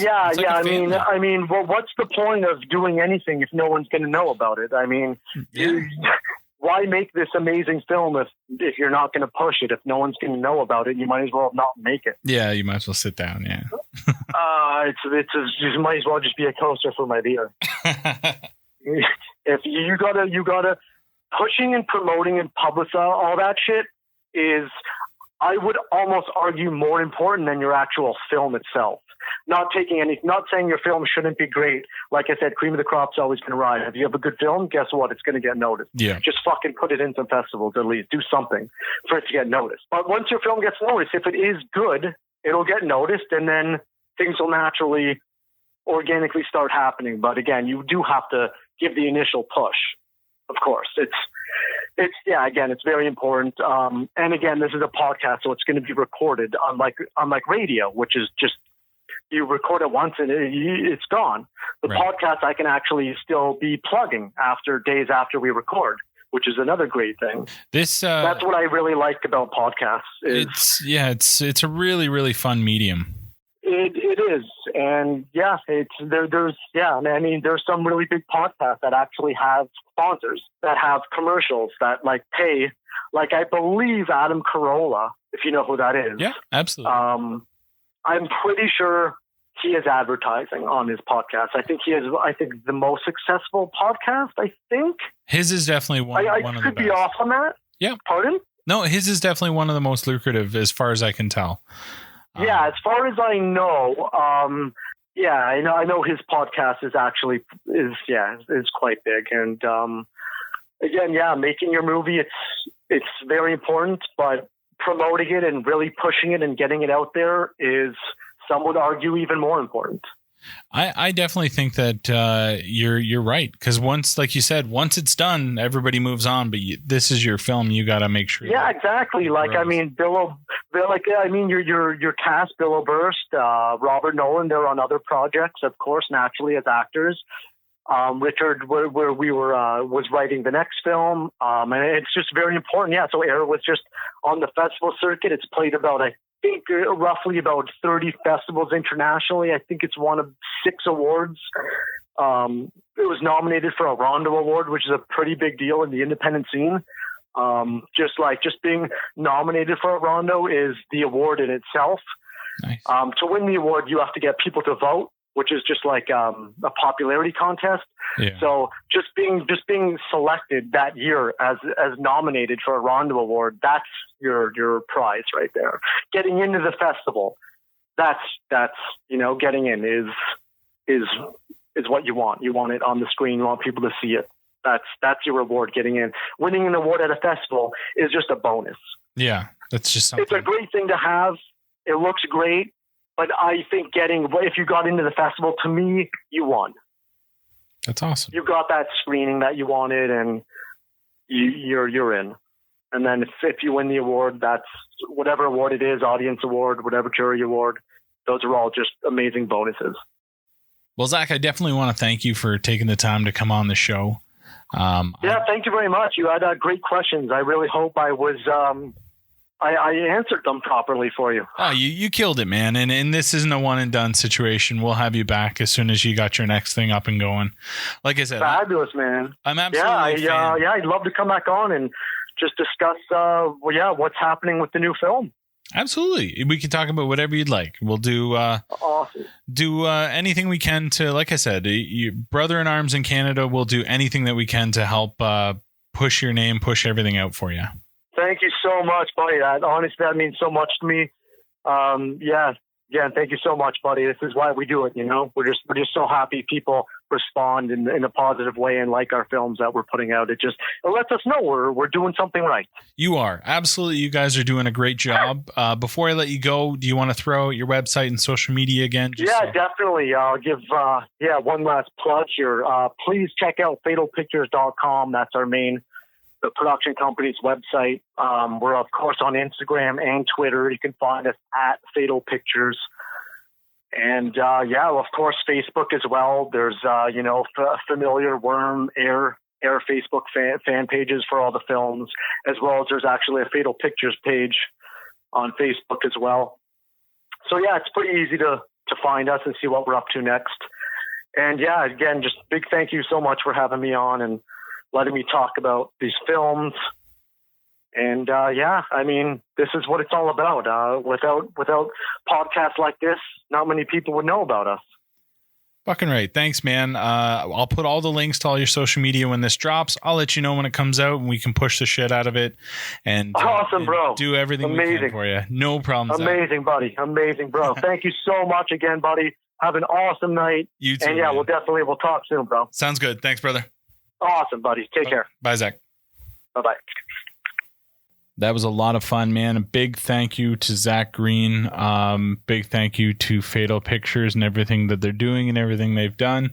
mean, well, what's the point of doing anything if no one's going to know about it? I mean, why make this amazing film if you're not going to push it? If no one's going to know about it, you might as well not make it. Yeah, you might as well sit down. Yeah. You might as well just be a coaster for my beer. If you gotta pushing and promoting and publicizing all that shit is I would almost argue more important than your actual film itself. Not saying your film shouldn't be great. Like I said, cream of the crop's always going to rise. If you have a good film, guess what? It's going to get noticed. Yeah. Just fucking put it in some festivals at least. Do something for it to get noticed. But once your film gets noticed, if it is good, it'll get noticed, and then things will naturally, organically start happening. But again, you do have to give the initial push. Of course, it's very important. And again, this is a podcast, so it's going to be recorded, unlike radio, which is just you record it once and it's gone. The podcast I can actually still be plugging days after we record, which is another great thing. That's what I really like about podcasts. It's a really, really fun medium. It is, and there's some really big podcasts that actually have sponsors, that have commercials, that pay, I believe Adam Carolla, if you know who that is. Yeah, absolutely. I'm pretty sure he is advertising on his podcast. I think he is. I think the most successful podcast. I think his is definitely one of the best. I could be off on that. Yeah. Pardon? No, his is definitely one of the most lucrative, as far as I can tell. As far as I know, I know his podcast is quite big. And again, making your movie, it's very important, but promoting it and really pushing it and getting it out there is, some would argue, even more important. I definitely think that you're right, because once, like you said, once it's done, everybody moves on. But this is your film; you got to make sure. Yeah, exactly. Your cast, Bill Oberst, Robert Nolan. They're on other projects, of course, naturally as actors. Richard, where we were, was writing the next film, and it's just very important. Yeah, so Air was just on the festival circuit. It's played about, I think, roughly about 30 festivals internationally. I think it's won 6 awards. It was nominated for a Rondo Award, which is a pretty big deal in the independent scene. Just being nominated for a Rondo is the award in itself. Nice. To win the award, you have to get people to vote, which is just like a popularity contest. Yeah. So just being selected that year as nominated for a Rondo Award, that's your prize right there. Getting into the festival, that's getting in is what you want. You want it on the screen. You want people to see it. That's your reward, getting in. Winning an award at a festival is just a bonus. Yeah, that's just something. It's a great thing to have. It looks great. But I think if you got into the festival, to me, you won. That's awesome. You got that screening that you wanted, and you're in. And then if you win the award, that's whatever award it is, audience award, whatever jury award, those are all just amazing bonuses. Well, Zach, I definitely want to thank you for taking the time to come on the show. Thank you very much. You had great questions. I really hope I was... I answered them properly for you. Oh, you killed it, man. And this isn't a one and done situation. We'll have you back as soon as you got your next thing up and going. Like I said, fabulous, man. I'm absolutely a fan. I'd love to come back on and just discuss what's happening with the new film. Absolutely. We can talk about whatever you'd like. We'll do awesome. Do anything we can to, like I said, Brother in Arms in Canada, we'll do anything that we can to help push your name, push everything out for you. Thank you so much, buddy. Honestly, that means so much to me. Thank you so much, buddy. This is why we do it. We're just so happy people respond in a positive way and like our films that we're putting out. It lets us know we're doing something right. You are. Absolutely. You guys are doing a great job. Before I let you go, do you want to throw out your website and social media again? Definitely. I'll give one last plug here. Please check out fatalpictures.com. That's the production company's website. We're, of course, on Instagram and Twitter. You can find us at Fatal Pictures. And, of course, Facebook as well. There's, familiar Worm, Air Facebook fan pages for all the films, as well as there's actually a Fatal Pictures page on Facebook as well. So, it's pretty easy to find us and see what we're up to next. And, again, just big thank you so much for having me on and letting me talk about these films. And this is what it's all about. Without podcasts like this, not many people would know about us. Fucking right. Thanks, man. I'll put all the links to all your social media when this drops. I'll let you know when it comes out, and we can push the shit out of it. And awesome, bro. Do everything we can for you. No problem. Amazing, buddy. Amazing, bro. Thank you so much again, buddy. Have an awesome night. You too. And yeah, man. we'll talk soon, bro. Sounds good. Thanks, brother. Awesome, buddy. Take care. Bye, Zach. Bye-bye. That was a lot of fun, man. A big thank you to Zach Green. Big thank you to Fatal Pictures and everything that they're doing and everything they've done.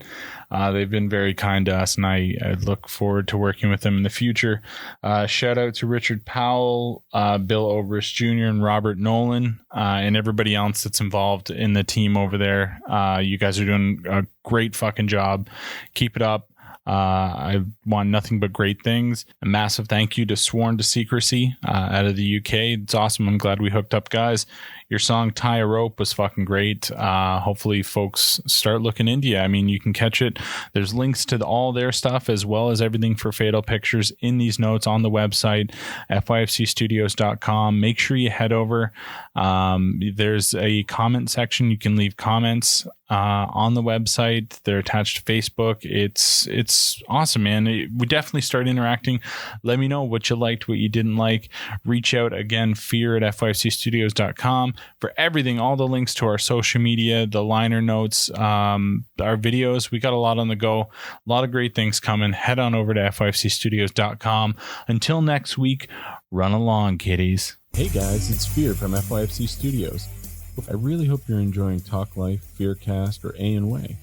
They've been very kind to us, and I look forward to working with them in the future. Shout out to Richard Powell, Bill Obrist Jr., and Robert Nolan, and everybody else that's involved in the team over there. You guys are doing a great fucking job. Keep it up. I want nothing but great things. A massive thank you to Sworn to Secrecy out of the UK. It's awesome. I'm glad we hooked up, guys. Your song Tie a Rope was fucking great. Hopefully folks start looking into you. I mean, you can catch it. There's links to all their stuff as well as everything for Fatal Pictures in these notes on the website, FYFCstudios.com. Make sure you head over. There's a comment section. You can leave comments on the website. They're attached to Facebook. It's awesome, man. We definitely start interacting. Let me know what you liked, what you didn't like. Reach out again, fear@fyfcstudios.com for everything, all the links to our social media, the liner notes, our videos. We got a lot on the go, a lot of great things coming. Head on over to fyfcstudios.com. Until next week, run along, kiddies. Hey guys, it's Fear from FYFC Studios. I really hope you're enjoying Talk Life, FEARCast, or A&Way.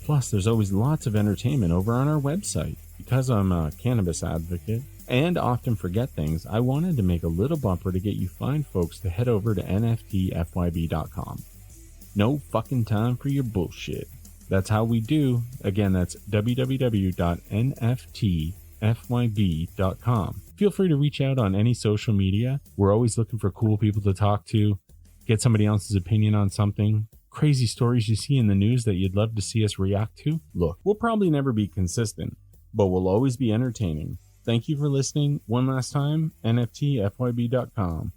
Plus, there's always lots of entertainment over on our website. Because I'm a cannabis advocate and often forget things, I wanted to make a little bumper to get you fine folks to head over to nftfyb.com. No fucking time for your bullshit. That's how we do. Again, that's www.nftfyb.com. Feel free to reach out on any social media. We're always looking for cool people to talk to, get somebody else's opinion on something, crazy stories you see in the news that you'd love to see us react to. Look, we'll probably never be consistent, but we'll always be entertaining. Thank you for listening. One last time, nftfyb.com.